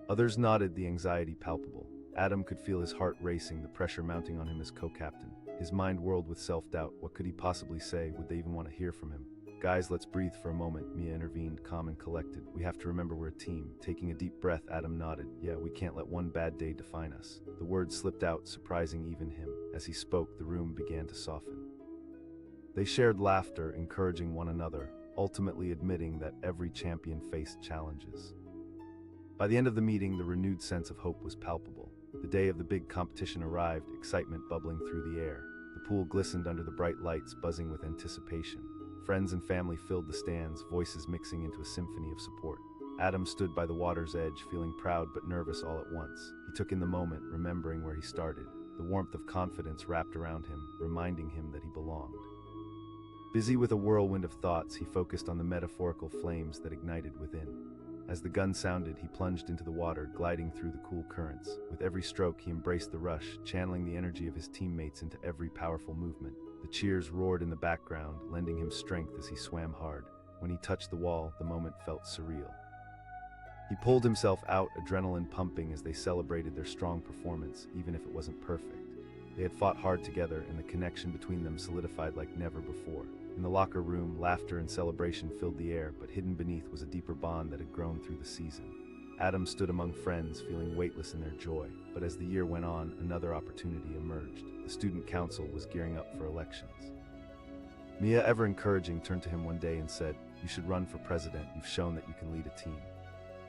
Others nodded, the anxiety palpable. Adam could feel his heart racing, the pressure mounting on him as co-captain. His mind whirled with self-doubt. What could he possibly say? Would they even want to hear from him? "Guys, let's breathe for a moment," Mia intervened, calm and collected. "We have to remember we're a team." Taking a deep breath, Adam nodded. "Yeah, we can't let one bad day define us." The words slipped out, surprising even him. As he spoke, the room began to soften. They shared laughter, encouraging one another, ultimately admitting that every champion faced challenges. By the end of the meeting, the renewed sense of hope was palpable. The day of the big competition arrived, excitement bubbling through the air. The pool glistened under the bright lights, buzzing with anticipation. Friends and family filled the stands, voices mixing into a symphony of support. Adam stood by the water's edge, feeling proud but nervous all at once. He took in the moment, remembering where he started. The warmth of confidence wrapped around him, reminding him that he belonged. Busy with a whirlwind of thoughts, he focused on the metaphorical flames that ignited within. As the gun sounded, he plunged into the water, gliding through the cool currents. With every stroke, he embraced the rush, channeling the energy of his teammates into every powerful movement. The cheers roared in the background, lending him strength as he swam hard. When he touched the wall, the moment felt surreal. He pulled himself out, adrenaline pumping as they celebrated their strong performance, even if it wasn't perfect. They had fought hard together, and the connection between them solidified like never before. In the locker room, laughter and celebration filled the air, but hidden beneath was a deeper bond that had grown through the season. Adam stood among friends, feeling weightless in their joy. But as the year went on, another opportunity emerged. The student council was gearing up for elections. Mia, ever encouraging, turned to him one day and said, "You should run for president. You've shown that you can lead a team."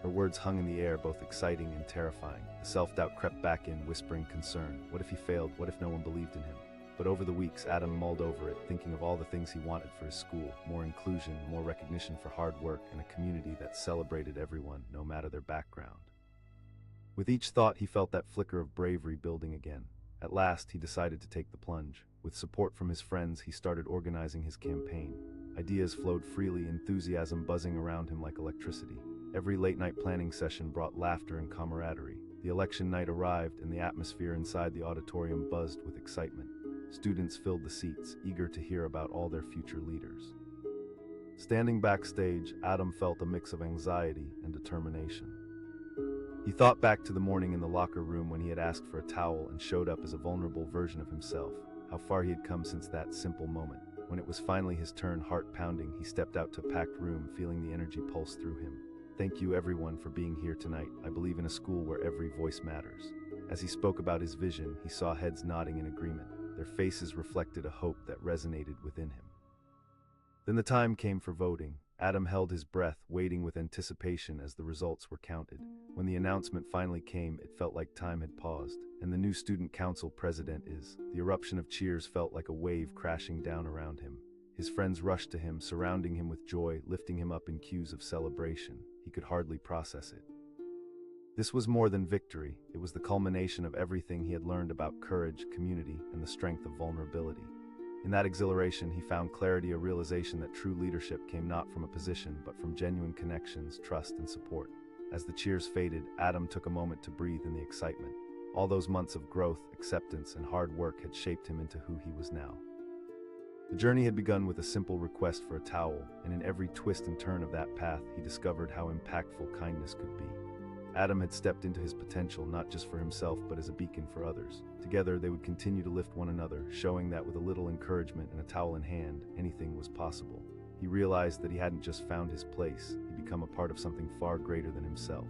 Her words hung in the air, both exciting and terrifying. The self-doubt crept back in, whispering concern. What if he failed? What if no one believed in him? But over the weeks, Adam mulled over it, thinking of all the things he wanted for his school: more inclusion, more recognition for hard work, and a community that celebrated everyone, no matter their background. With each thought, he felt that flicker of bravery building again. At last, he decided to take the plunge. With support from his friends, he started organizing his campaign. Ideas flowed freely, enthusiasm buzzing around him like electricity. Every late-night planning session brought laughter and camaraderie. The election night arrived, and the atmosphere inside the auditorium buzzed with excitement. Students filled the seats, eager to hear about all their future leaders. Standing backstage, Adam felt a mix of anxiety and determination. He thought back to the morning in the locker room when he had asked for a towel and showed up as a vulnerable version of himself. How far he had come since that simple moment. When it was finally his turn, heart pounding, he stepped out to a packed room, feeling the energy pulse through him. "Thank you everyone for being here tonight. I believe in a school where every voice matters." As he spoke about his vision, he saw heads nodding in agreement. Their faces reflected a hope that resonated within him. Then the time came for voting. Adam held his breath, waiting with anticipation as the results were counted. When the announcement finally came, it felt like time had paused. And the new student council president is. The eruption of cheers felt like a wave crashing down around him. His friends rushed to him, surrounding him with joy, lifting him up in cues of celebration. He could hardly process it. This was more than victory. It was the culmination of everything he had learned about courage, community, and the strength of vulnerability. In that exhilaration, he found clarity, a realization that true leadership came not from a position, but from genuine connections, trust, and support. As the cheers faded, Adam took a moment to breathe in the excitement. All those months of growth, acceptance, and hard work had shaped him into who he was now. The journey had begun with a simple request for a towel, and in every twist and turn of that path, he discovered how impactful kindness could be. Adam had stepped into his potential, not just for himself, but as a beacon for others. Together, they would continue to lift one another, showing that with a little encouragement and a towel in hand, anything was possible. He realized that he hadn't just found his place, he'd become a part of something far greater than himself.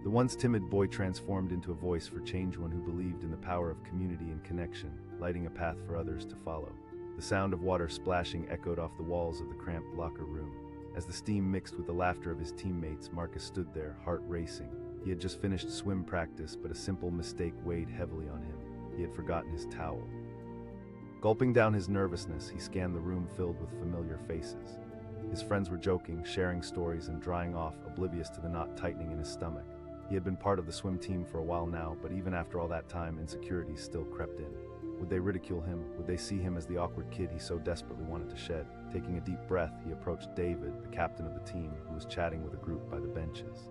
The once timid boy transformed into a voice for change, one who believed in the power of community and connection, lighting a path for others to follow. The sound of water splashing echoed off the walls of the cramped locker room. As the steam mixed with the laughter of his teammates, Marcus stood there, heart racing. He had just finished swim practice, but a simple mistake weighed heavily on him. He had forgotten his towel. Gulping down his nervousness, he scanned the room filled with familiar faces. His friends were joking, sharing stories, and drying off, oblivious to the knot tightening in his stomach. He had been part of the swim team for a while now, but even after all that time, insecurities still crept in. Would they ridicule him? Would they see him as the awkward kid he so desperately wanted to shed? Taking a deep breath, he approached David, the captain of the team, who was chatting with a group by the benches.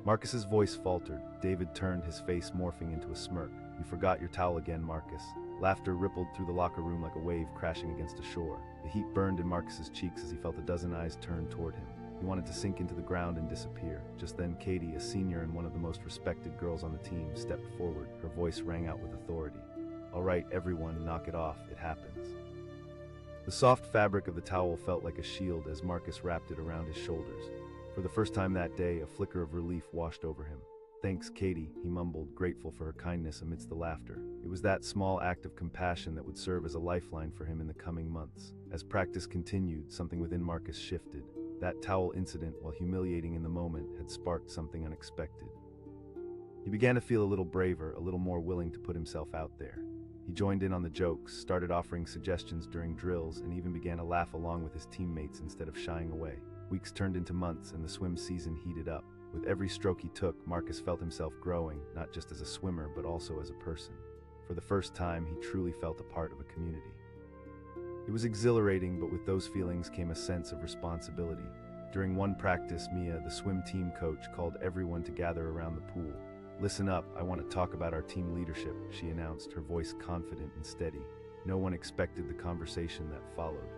Marcus's voice faltered. David turned, his face morphing into a smirk. "You forgot your towel again, Marcus." Laughter rippled through the locker room like a wave crashing against a shore. The heat burned in Marcus's cheeks as he felt a dozen eyes turn toward him. He wanted to sink into the ground and disappear. Just then, Katie, a senior and one of the most respected girls on the team, stepped forward. Her voice rang out with authority. "All right, everyone, knock it off. It happens." The soft fabric of the towel felt like a shield as Marcus wrapped it around his shoulders. For the first time that day, a flicker of relief washed over him. "Thanks, Katie," he mumbled, grateful for her kindness amidst the laughter. It was that small act of compassion that would serve as a lifeline for him in the coming months. As practice continued, something within Marcus shifted. That towel incident, while humiliating in the moment, had sparked something unexpected. He began to feel a little braver, a little more willing to put himself out there. He joined in on the jokes, started offering suggestions during drills, and even began to laugh along with his teammates instead of shying away. Weeks turned into months, and the swim season heated up. With every stroke he took, Marcus felt himself growing, not just as a swimmer, but also as a person. For the first time, he truly felt a part of a community. It was exhilarating, but with those feelings came a sense of responsibility. During one practice, Mia, the swim team coach, called everyone to gather around the pool. "Listen up, I want to talk about our team leadership," she announced, her voice confident and steady. No one expected the conversation that followed.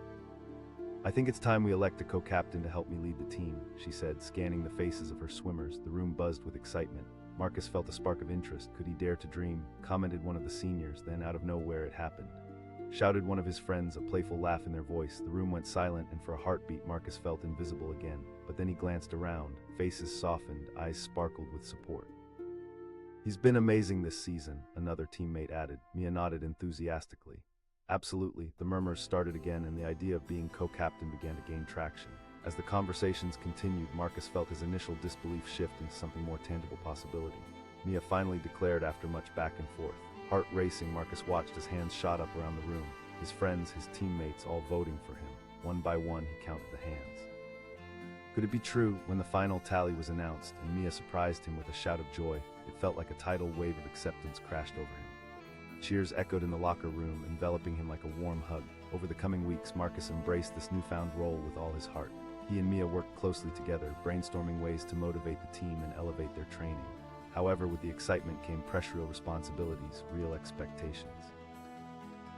"I think it's time we elect a co-captain to help me lead the team," she said, scanning the faces of her swimmers. The room buzzed with excitement. Marcus felt a spark of interest. Could he dare to dream? Commented one of the seniors, then out of nowhere it happened. shouted one of his friends, a playful laugh in their voice. The room went silent, and for a heartbeat, Marcus felt invisible again. But then he glanced around. Faces softened, eyes sparkled with support. "He's been amazing this season," another teammate added. Mia nodded enthusiastically. "Absolutely." The murmurs started again, and the idea of being co-captain began to gain traction. As the conversations continued, Marcus felt his initial disbelief shift into something more tangible possibility. Mia finally declared after much back and forth. Heart racing, Marcus watched as hands shot up around the room. His friends, his teammates, all voting for him. One by one, he counted the hands. Could it be true? When the final tally was announced and Mia surprised him with a shout of joy, it felt like a tidal wave of acceptance crashed over him. Cheers echoed in the locker room, enveloping him like a warm hug. Over the coming weeks, Marcus embraced this newfound role with all his heart. He and Mia worked closely together, brainstorming ways to motivate the team and elevate their training. However, with the excitement came pressural responsibilities, real expectations.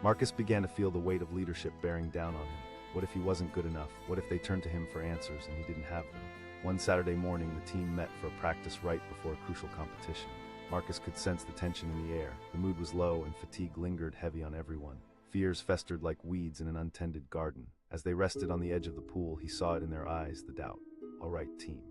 Marcus began to feel the weight of leadership bearing down on him. What if he wasn't good enough? What if they turned to him for answers and he didn't have them? One Saturday morning, the team met for a practice right before a crucial competition. Marcus could sense the tension in the air. The mood was low and fatigue lingered heavy on everyone. Fears festered like weeds in an untended garden. As they rested on the edge of the pool, he saw it in their eyes, the doubt. "All right, team."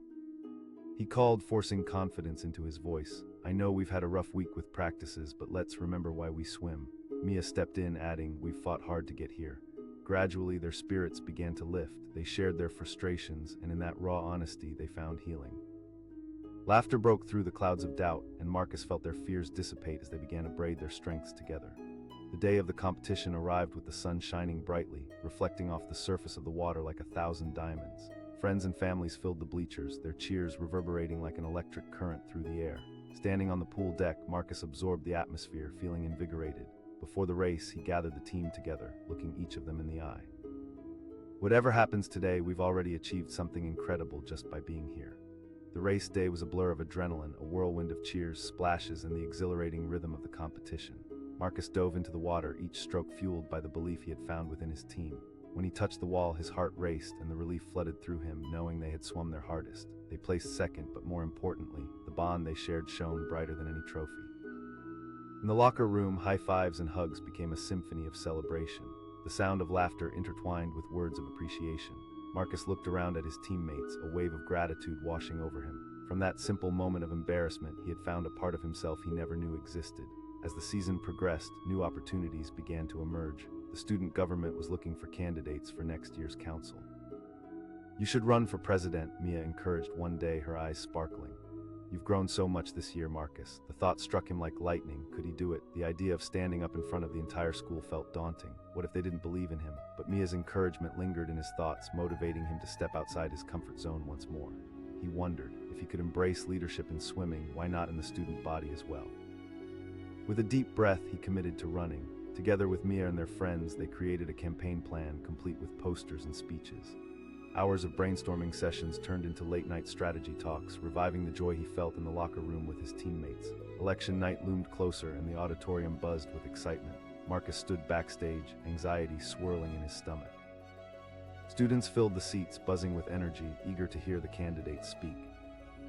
He called, forcing confidence into his voice. "I know we've had a rough week with practices, but let's remember why we swim." Mia stepped in, adding, "We've fought hard to get here." Gradually, their spirits began to lift. They shared their frustrations, and in that raw honesty, they found healing. Laughter broke through the clouds of doubt, and Marcus felt their fears dissipate as they began to braid their strengths together. The day of the competition arrived with the sun shining brightly, reflecting off the surface of the water like 1,000 diamonds. Friends and families filled the bleachers, their cheers reverberating like an electric current through the air. Standing on the pool deck, Marcus absorbed the atmosphere, feeling invigorated. Before the race, he gathered the team together, looking each of them in the eye. "Whatever happens today, we've already achieved something incredible just by being here." The race day was a blur of adrenaline, a whirlwind of cheers, splashes, and the exhilarating rhythm of the competition. Marcus dove into the water, each stroke fueled by the belief he had found within his team. When he touched the wall, his heart raced and the relief flooded through him, knowing they had swum their hardest. They placed second, but more importantly, the bond they shared shone brighter than any trophy. In the locker room, high fives and hugs became a symphony of celebration. The sound of laughter intertwined with words of appreciation. Marcus looked around at his teammates, a wave of gratitude washing over him. From that simple moment of embarrassment, he had found a part of himself he never knew existed. As the season progressed, new opportunities began to emerge. The student government was looking for candidates for next year's council. "You should run for president," Mia encouraged one day, her eyes sparkling. "You've grown so much this year, Marcus." The thought struck him like lightning. Could he do it? The idea of standing up in front of the entire school felt daunting. What if they didn't believe in him? But Mia's encouragement lingered in his thoughts, motivating him to step outside his comfort zone once more. He wondered, if he could embrace leadership in swimming, why not in the student body as well? With a deep breath, he committed to running. Together with Mia and their friends, they created a campaign plan complete with posters and speeches. Hours of brainstorming sessions turned into late-night strategy talks, reviving the joy he felt in the locker room with his teammates. Election night loomed closer, and the auditorium buzzed with excitement. Marcus stood backstage, anxiety swirling in his stomach. Students filled the seats, buzzing with energy, eager to hear the candidates speak.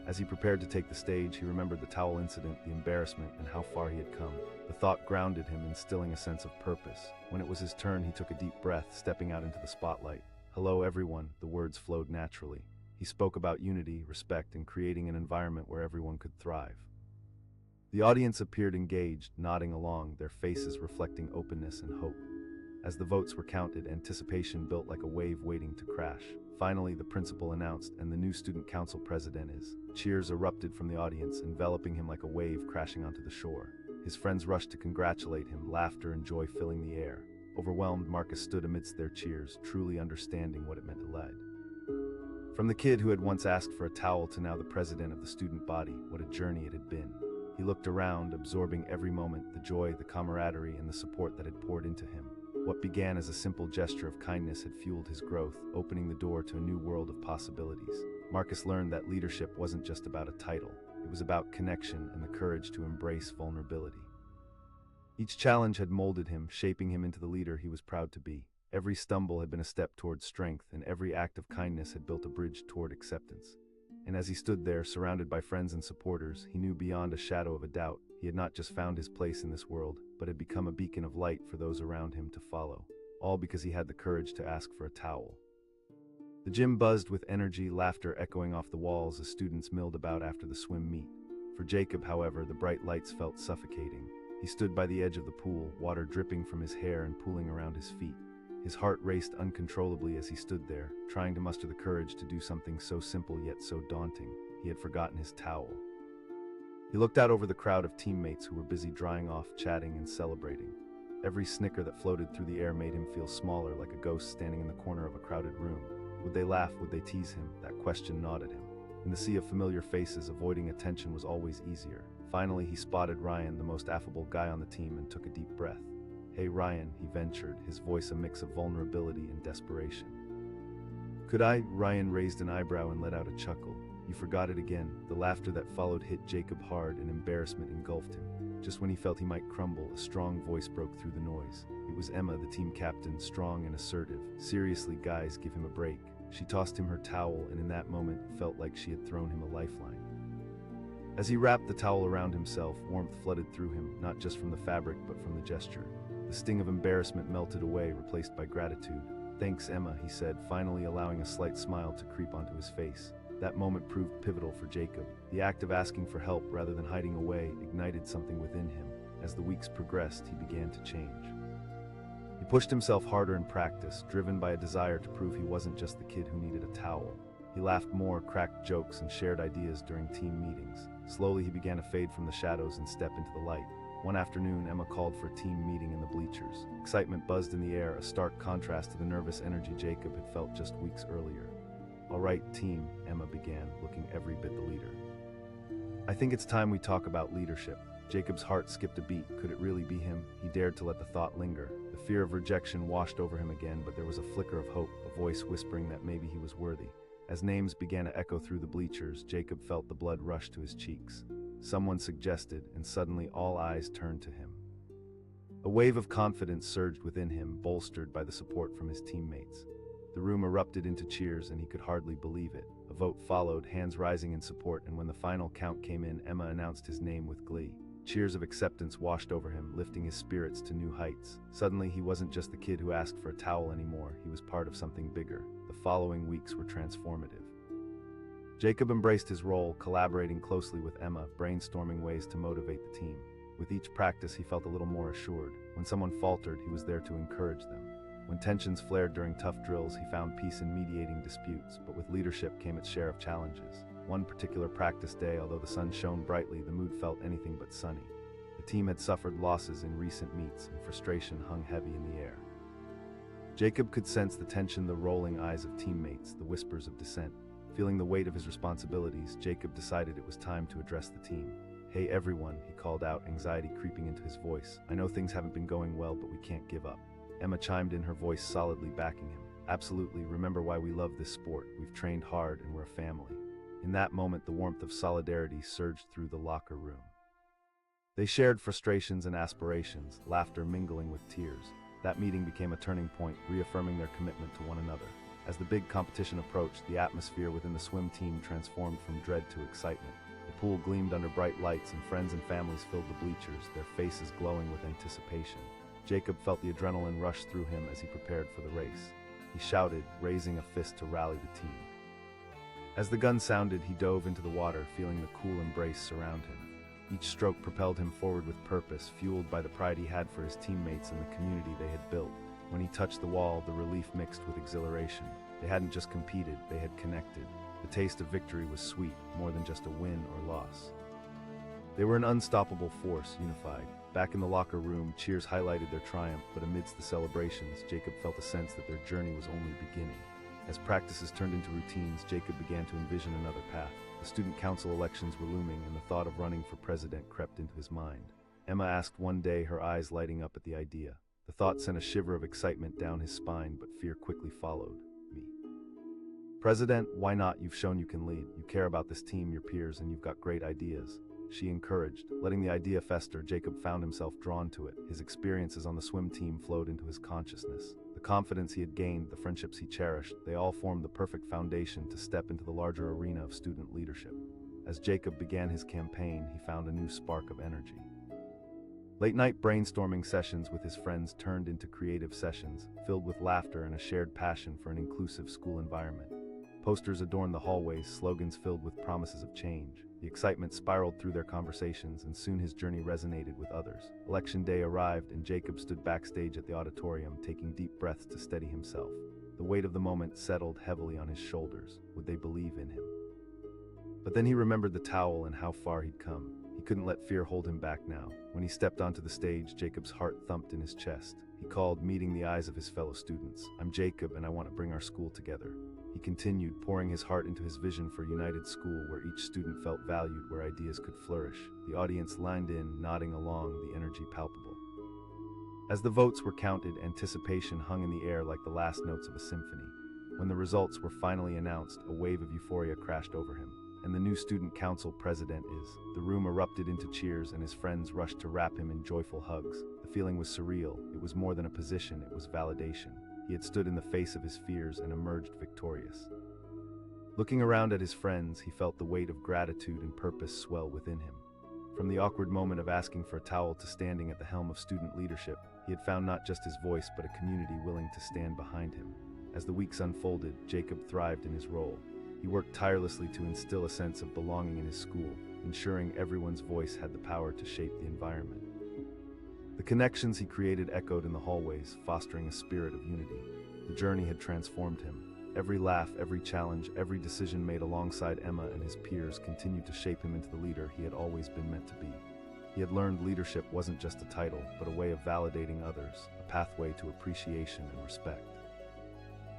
As he prepared to take the stage, he remembered the towel incident, the embarrassment, and how far he had come. The thought grounded him, instilling a sense of purpose. When it was his turn, he took a deep breath, stepping out into the spotlight. "Hello, everyone," the words flowed naturally. He spoke about unity, respect, and creating an environment where everyone could thrive. The audience appeared engaged, nodding along, their faces reflecting openness and hope. As the votes were counted, anticipation built like a wave waiting to crash. Finally, the principal announced, and the new student council president is. Cheers erupted from the audience, enveloping him like a wave crashing onto the shore. His friends rushed to congratulate him, laughter and joy filling the air. Overwhelmed, Marcus stood amidst their cheers, truly understanding what it meant to lead. From the kid who had once asked for a towel to now the president of the student body, what a journey it had been. He looked around, absorbing every moment, the joy, the camaraderie, and the support that had poured into him. What began as a simple gesture of kindness had fueled his growth, opening the door to a new world of possibilities. Marcus learned that leadership wasn't just about a title. It was about connection and the courage to embrace vulnerability. Each challenge had molded him, shaping him into the leader he was proud to be. Every stumble had been a step toward strength, and every act of kindness had built a bridge toward acceptance. And as he stood there, surrounded by friends and supporters, he knew beyond a shadow of a doubt He had not just found his place in this world, but had become a beacon of light for those around him to follow, all because he had the courage to ask for a towel. The gym buzzed with energy, laughter echoing off the walls as students milled about after the swim meet. For Jacob, however, the bright lights felt suffocating. He stood by the edge of the pool, water dripping from his hair and pooling around his feet. His heart raced uncontrollably as he stood there, trying to muster the courage to do something so simple yet so daunting. He had forgotten his towel. He looked out over the crowd of teammates who were busy drying off, chatting, and celebrating. Every snicker that floated through the air made him feel smaller, like a ghost standing in the corner of a crowded room. Would they laugh? Would they tease him? That question gnawed at him. In the sea of familiar faces, avoiding attention was always easier. Finally, he spotted Ryan, the most affable guy on the team, and took a deep breath. "Hey Ryan," he ventured, his voice a mix of vulnerability and desperation. "Could I?" Ryan raised an eyebrow and let out a chuckle. "You forgot it again." The laughter that followed hit Jacob hard, and embarrassment engulfed him. Just when he felt he might crumble, a strong voice broke through the noise. It was Emma, the team captain, strong and assertive. "Seriously, guys, give him a break." She tossed him her towel, and in that moment it felt like she had thrown him a lifeline. As he wrapped the towel around himself, warmth flooded through him, not just from the fabric but from the gesture. The sting of embarrassment melted away, replaced by gratitude. "Thanks, Emma," he said, finally allowing a slight smile to creep onto his face. That moment proved pivotal for Jacob. The act of asking for help rather than hiding away ignited something within him. As the weeks progressed, he began to change. He pushed himself harder in practice, driven by a desire to prove he wasn't just the kid who needed a towel. He laughed more, cracked jokes, and shared ideas during team meetings. Slowly, he began to fade from the shadows and step into the light. One afternoon, Emma called for a team meeting in the bleachers. Excitement buzzed in the air, a stark contrast to the nervous energy Jacob had felt just weeks earlier. "All right, team," Emma began, looking every bit the leader. "I think it's time we talk about leadership." Jacob's heart skipped a beat. Could it really be him? He dared to let the thought linger. The fear of rejection washed over him again, but there was a flicker of hope, a voice whispering that maybe he was worthy. As names began to echo through the bleachers, Jacob felt the blood rush to his cheeks. Someone suggested, and suddenly all eyes turned to him. A wave of confidence surged within him, bolstered by the support from his teammates. The room erupted into cheers, and he could hardly believe it. A vote followed, hands rising in support, and when the final count came in, Emma announced his name with glee. Cheers of acceptance washed over him, lifting his spirits to new heights. Suddenly, he wasn't just the kid who asked for a towel anymore. He was part of something bigger. The following weeks were transformative. Jacob embraced his role, collaborating closely with Emma, brainstorming ways to motivate the team. With each practice, he felt a little more assured. When someone faltered, he was there to encourage them. When tensions flared during tough drills, he found peace in mediating disputes, but with leadership came its share of challenges. One particular practice day, although the sun shone brightly, the mood felt anything but sunny. The team had suffered losses in recent meets, and frustration hung heavy in the air. Jacob could sense the tension, the rolling eyes of teammates, the whispers of dissent. Feeling the weight of his responsibilities, Jacob decided it was time to address the team. "Hey everyone," he called out, anxiety creeping into his voice. "I know things haven't been going well, but we can't give up." Emma chimed in, her voice solidly backing him. "Absolutely, remember why we love this sport. We've trained hard and we're a family." In that moment, the warmth of solidarity surged through the locker room. They shared frustrations and aspirations, laughter mingling with tears. That meeting became a turning point, reaffirming their commitment to one another. As the big competition approached, the atmosphere within the swim team transformed from dread to excitement. The pool gleamed under bright lights, and friends and families filled the bleachers, their faces glowing with anticipation. Jacob felt the adrenaline rush through him as he prepared for the race. He shouted, raising a fist to rally the team. As the gun sounded, he dove into the water, feeling the cool embrace surround him. Each stroke propelled him forward with purpose, fueled by the pride he had for his teammates and the community they had built. When he touched the wall, the relief mixed with exhilaration. They hadn't just competed, they had connected. The taste of victory was sweet, more than just a win or loss. They were an unstoppable force, unified. Back in the locker room, cheers highlighted their triumph, but amidst the celebrations, Jacob felt a sense that their journey was only beginning. As practices turned into routines, Jacob began to envision another path. The student council elections were looming, and the thought of running for president crept into his mind. Emma asked one day, her eyes lighting up at the idea. The thought sent a shiver of excitement down his spine, but fear quickly followed. "Me. President, why not? You've shown you can lead. You care about this team, your peers, and you've got great ideas." She encouraged. Letting the idea fester, Jacob found himself drawn to it. His experiences on the swim team flowed into his consciousness. The confidence he had gained, the friendships he cherished, they all formed the perfect foundation to step into the larger arena of student leadership. As Jacob began his campaign, he found a new spark of energy. Late-night brainstorming sessions with his friends turned into creative sessions, filled with laughter and a shared passion for an inclusive school environment. Posters adorned the hallways, slogans filled with promises of change. The excitement spiraled through their conversations, and soon his journey resonated with others. Election day arrived, and Jacob stood backstage at the auditorium, taking deep breaths to steady himself. The weight of the moment settled heavily on his shoulders. Would they believe in him? But then he remembered the towel and how far he'd come. He couldn't let fear hold him back now. When he stepped onto the stage, Jacob's heart thumped in his chest. He called, meeting the eyes of his fellow students. "I'm Jacob, and I want to bring our school together." He continued, pouring his heart into his vision for a united school where each student felt valued, where ideas could flourish. The audience lined in, nodding along, the energy palpable. As the votes were counted, anticipation hung in the air like the last notes of a symphony. When the results were finally announced, a wave of euphoria crashed over him. "And the new student council president is." The room erupted into cheers, and his friends rushed to wrap him in joyful hugs. The feeling was surreal. It was more than a position, it was validation. He had stood in the face of his fears and emerged victorious. Looking around at his friends, he felt the weight of gratitude and purpose swell within him. From the awkward moment of asking for a towel to standing at the helm of student leadership, he had found not just his voice but a community willing to stand behind him. As the weeks unfolded, Jacob thrived in his role. He worked tirelessly to instill a sense of belonging in his school, ensuring everyone's voice had the power to shape the environment. The connections he created echoed in the hallways, fostering a spirit of unity. The journey had transformed him. Every laugh, every challenge, every decision made alongside Emma and his peers continued to shape him into the leader he had always been meant to be. He had learned leadership wasn't just a title, but a way of validating others, a pathway to appreciation and respect.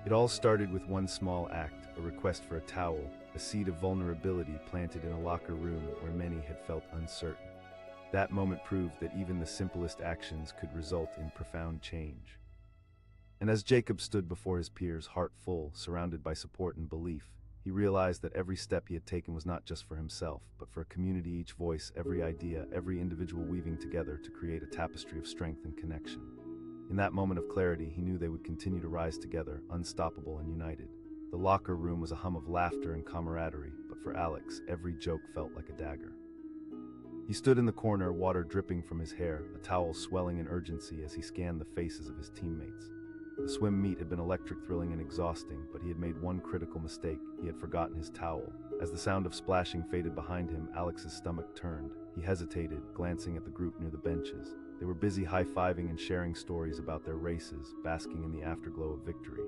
It all started with one small act, a request for a towel, a seed of vulnerability planted in a locker room where many had felt uncertain. That moment proved that even the simplest actions could result in profound change. And as Jacob stood before his peers, heart full, surrounded by support and belief, he realized that every step he had taken was not just for himself, but for a community, each voice, every idea, every individual weaving together to create a tapestry of strength and connection. In that moment of clarity, he knew they would continue to rise together, unstoppable and united. The locker room was a hum of laughter and camaraderie, but for Alex, every joke felt like a dagger. He stood in the corner, water dripping from his hair, a towel swelling in urgency as he scanned the faces of his teammates. The swim meet had been electric, thrilling, and exhausting, but he had made one critical mistake. He had forgotten his towel. As the sound of splashing faded behind him, Alex's stomach turned. He hesitated, glancing at the group near the benches. They were busy high-fiving and sharing stories about their races, basking in the afterglow of victory.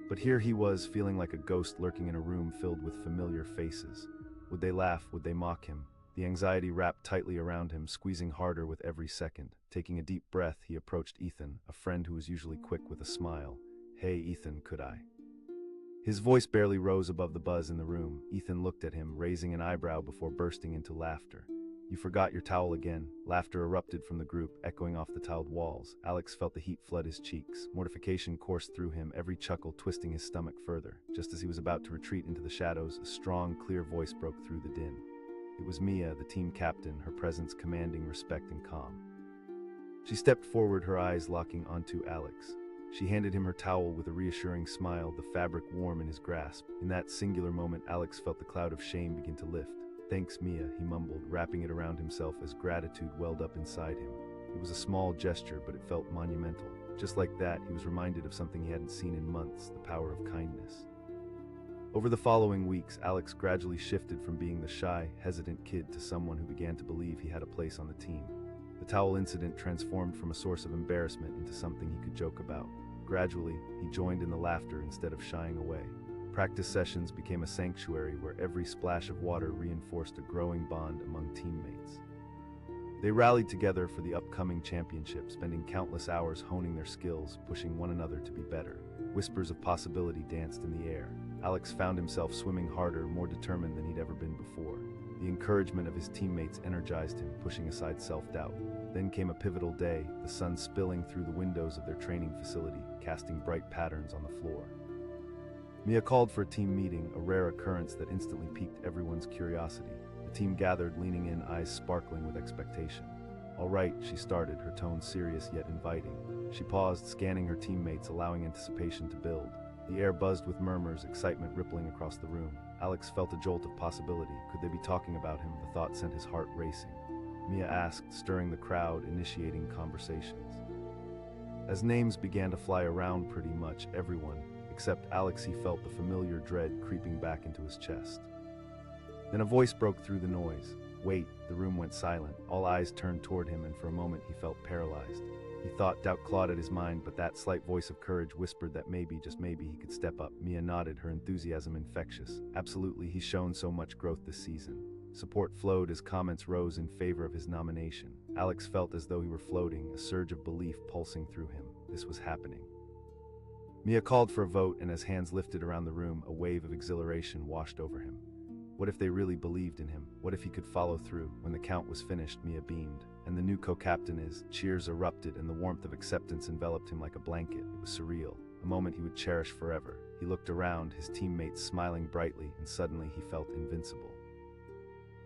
But here he was, feeling like a ghost lurking in a room filled with familiar faces. Would they laugh? Would they mock him? The anxiety wrapped tightly around him, squeezing harder with every second. Taking a deep breath, he approached Ethan, a friend who was usually quick with a smile. "Hey, Ethan, could I?" His voice barely rose above the buzz in the room. Ethan looked at him, raising an eyebrow before bursting into laughter. "You forgot your towel again." Laughter erupted from the group, echoing off the tiled walls. Alex felt the heat flood his cheeks. Mortification coursed through him, every chuckle twisting his stomach further. Just as he was about to retreat into the shadows, a strong, clear voice broke through the din. It was Mia, the team captain, her presence commanding respect and calm. She stepped forward, her eyes locking onto Alex. She handed him her towel with a reassuring smile, the fabric warm in his grasp. In that singular moment, Alex felt the cloud of shame begin to lift. "Thanks, Mia," he mumbled, wrapping it around himself as gratitude welled up inside him. It was a small gesture, but it felt monumental. Just like that, he was reminded of something he hadn't seen in months, the power of kindness. Over the following weeks, Alex gradually shifted from being the shy, hesitant kid to someone who began to believe he had a place on the team. The towel incident transformed from a source of embarrassment into something he could joke about. Gradually, he joined in the laughter instead of shying away. Practice sessions became a sanctuary where every splash of water reinforced a growing bond among teammates. They rallied together for the upcoming championship, spending countless hours honing their skills, pushing one another to be better. Whispers of possibility danced in the air. Alex found himself swimming harder, more determined than he'd ever been before. The encouragement of his teammates energized him, pushing aside self-doubt. Then came a pivotal day, the sun spilling through the windows of their training facility, casting bright patterns on the floor. Mia called for a team meeting, a rare occurrence that instantly piqued everyone's curiosity. The team gathered, leaning in, eyes sparkling with expectation. "All right," she started, her tone serious yet inviting. She paused, scanning her teammates, allowing anticipation to build. The air buzzed with murmurs, excitement rippling across the room. Alex felt a jolt of possibility. Could they be talking about him? The thought sent his heart racing. Mia asked, stirring the crowd, initiating conversations. As names began to fly around, pretty much everyone, except Alex, he felt the familiar dread creeping back into his chest. Then a voice broke through the noise. Wait, the room went silent. All eyes turned toward him, and for a moment he felt paralyzed. He thought doubt clawed at his mind, but that slight voice of courage whispered that maybe, just maybe, he could step up. Mia nodded, her enthusiasm infectious. Absolutely, he's shown so much growth this season. Support flowed as comments rose in favor of his nomination. Alex felt as though he were floating, a surge of belief pulsing through him. This was happening. Mia called for a vote, and as hands lifted around the room, a wave of exhilaration washed over him. What if they really believed in him? What if he could follow through? When the count was finished, Mia beamed. And the new co-captain is. Cheers erupted, and the warmth of acceptance enveloped him like a blanket. It was surreal, a moment he would cherish forever. He looked around, his teammates smiling brightly, and suddenly he felt invincible.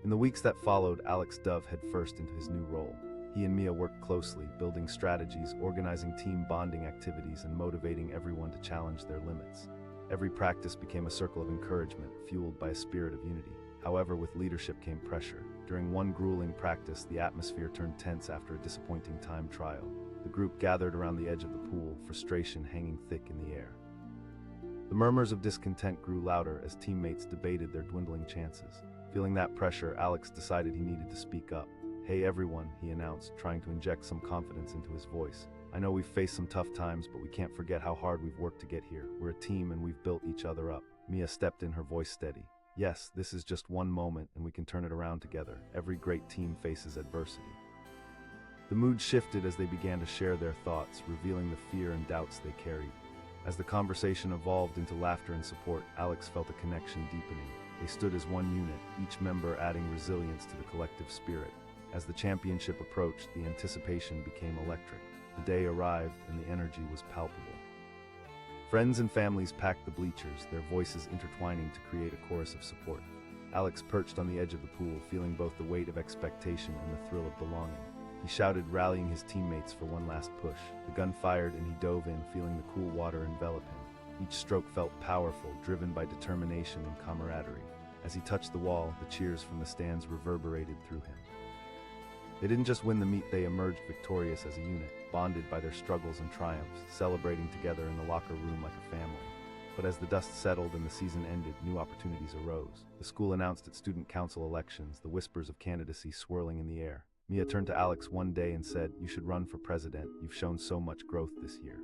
In the weeks that followed, Alex dove headfirst into his new role. He and Mia worked closely, building strategies, organizing team bonding activities, and motivating everyone to challenge their limits. Every practice became a circle of encouragement, fueled by a spirit of unity. However, with leadership came pressure. During one grueling practice, the atmosphere turned tense after a disappointing time trial. The group gathered around the edge of the pool, frustration hanging thick in the air. The murmurs of discontent grew louder as teammates debated their dwindling chances. Feeling that pressure, Alex decided he needed to speak up. "Hey everyone," he announced, trying to inject some confidence into his voice. "I know we've faced some tough times, but we can't forget how hard we've worked to get here. We're a team and we've built each other up." Mia stepped in, her voice steady. "Yes, this is just one moment and we can turn it around together. Every great team faces adversity." The mood shifted as they began to share their thoughts, revealing the fear and doubts they carried. As the conversation evolved into laughter and support, Alex felt a connection deepening. They stood as one unit, each member adding resilience to the collective spirit. As the championship approached, the anticipation became electric. The day arrived and the energy was palpable. Friends and families packed the bleachers, their voices intertwining to create a chorus of support. Alex perched on the edge of the pool, feeling both the weight of expectation and the thrill of belonging. He shouted, rallying his teammates for one last push. The gun fired and he dove in, feeling the cool water envelop him. Each stroke felt powerful, driven by determination and camaraderie. As he touched the wall, the cheers from the stands reverberated through him. They didn't just win the meet, they emerged victorious as a unit, bonded by their struggles and triumphs, celebrating together in the locker room like a family. But as the dust settled and the season ended, new opportunities arose. The school announced its student council elections, the whispers of candidacy swirling in the air. Mia turned to Alex one day and said, "You should run for president. You've shown so much growth this year."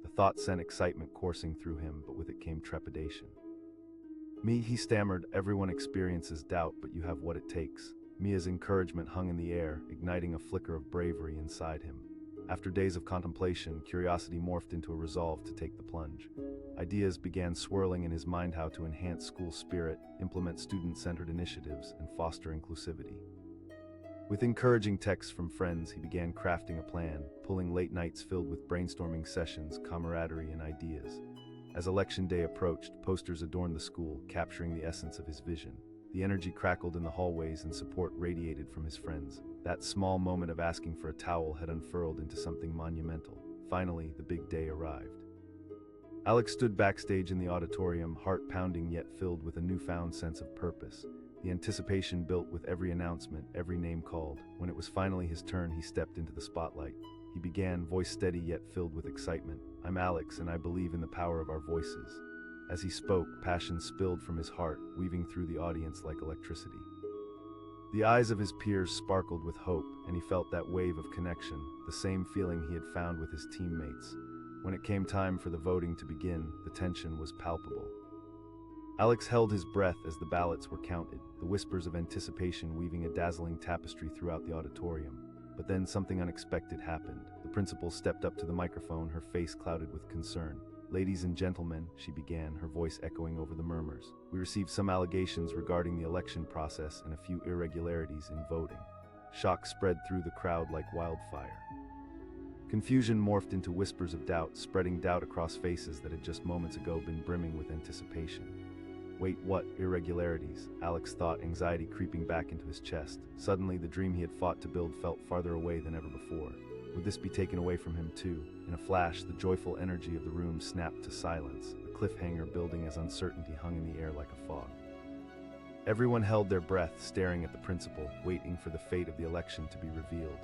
The thought sent excitement coursing through him, but with it came trepidation. "Me," he stammered, "everyone experiences doubt, but you have what it takes." Mia's encouragement hung in the air, igniting a flicker of bravery inside him. After days of contemplation, curiosity morphed into a resolve to take the plunge. Ideas began swirling in his mind: how to enhance school spirit, implement student-centered initiatives, and foster inclusivity. With encouraging texts from friends, he began crafting a plan, pulling late nights filled with brainstorming sessions, camaraderie, and ideas. As election day approached, posters adorned the school, capturing the essence of his vision. The energy crackled in the hallways and support radiated from his friends. That small moment of asking for a towel had unfurled into something monumental. Finally, the big day arrived. Alex stood backstage in the auditorium, heart pounding yet filled with a newfound sense of purpose. The anticipation built with every announcement, every name called. When it was finally his turn, he stepped into the spotlight. He began, voice steady yet filled with excitement. "I'm Alex, and I believe in the power of our voices." As he spoke, passion spilled from his heart, weaving through the audience like electricity. The eyes of his peers sparkled with hope, and he felt that wave of connection, the same feeling he had found with his teammates. When it came time for the voting to begin, the tension was palpable. Alex held his breath as the ballots were counted, the whispers of anticipation weaving a dazzling tapestry throughout the auditorium. But then something unexpected happened. The principal stepped up to the microphone, her face clouded with concern. "Ladies and gentlemen," she began, her voice echoing over the murmurs, "we received some allegations regarding the election process and a few irregularities in voting." Shock spread through the crowd like wildfire. Confusion morphed into whispers of doubt, spreading doubt across faces that had just moments ago been brimming with anticipation. Wait, what irregularities? Alex thought, anxiety creeping back into his chest. Suddenly, the dream he had fought to build felt farther away than ever before. Would this be taken away from him too? In a flash, the joyful energy of the room snapped to silence, a cliffhanger building as uncertainty hung in the air like a fog. Everyone held their breath, staring at the principal, waiting for the fate of the election to be revealed.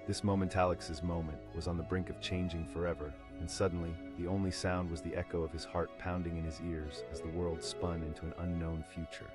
This moment, Alex's moment, was on the brink of changing forever, and suddenly, the only sound was the echo of his heart pounding in his ears as the world spun into an unknown future.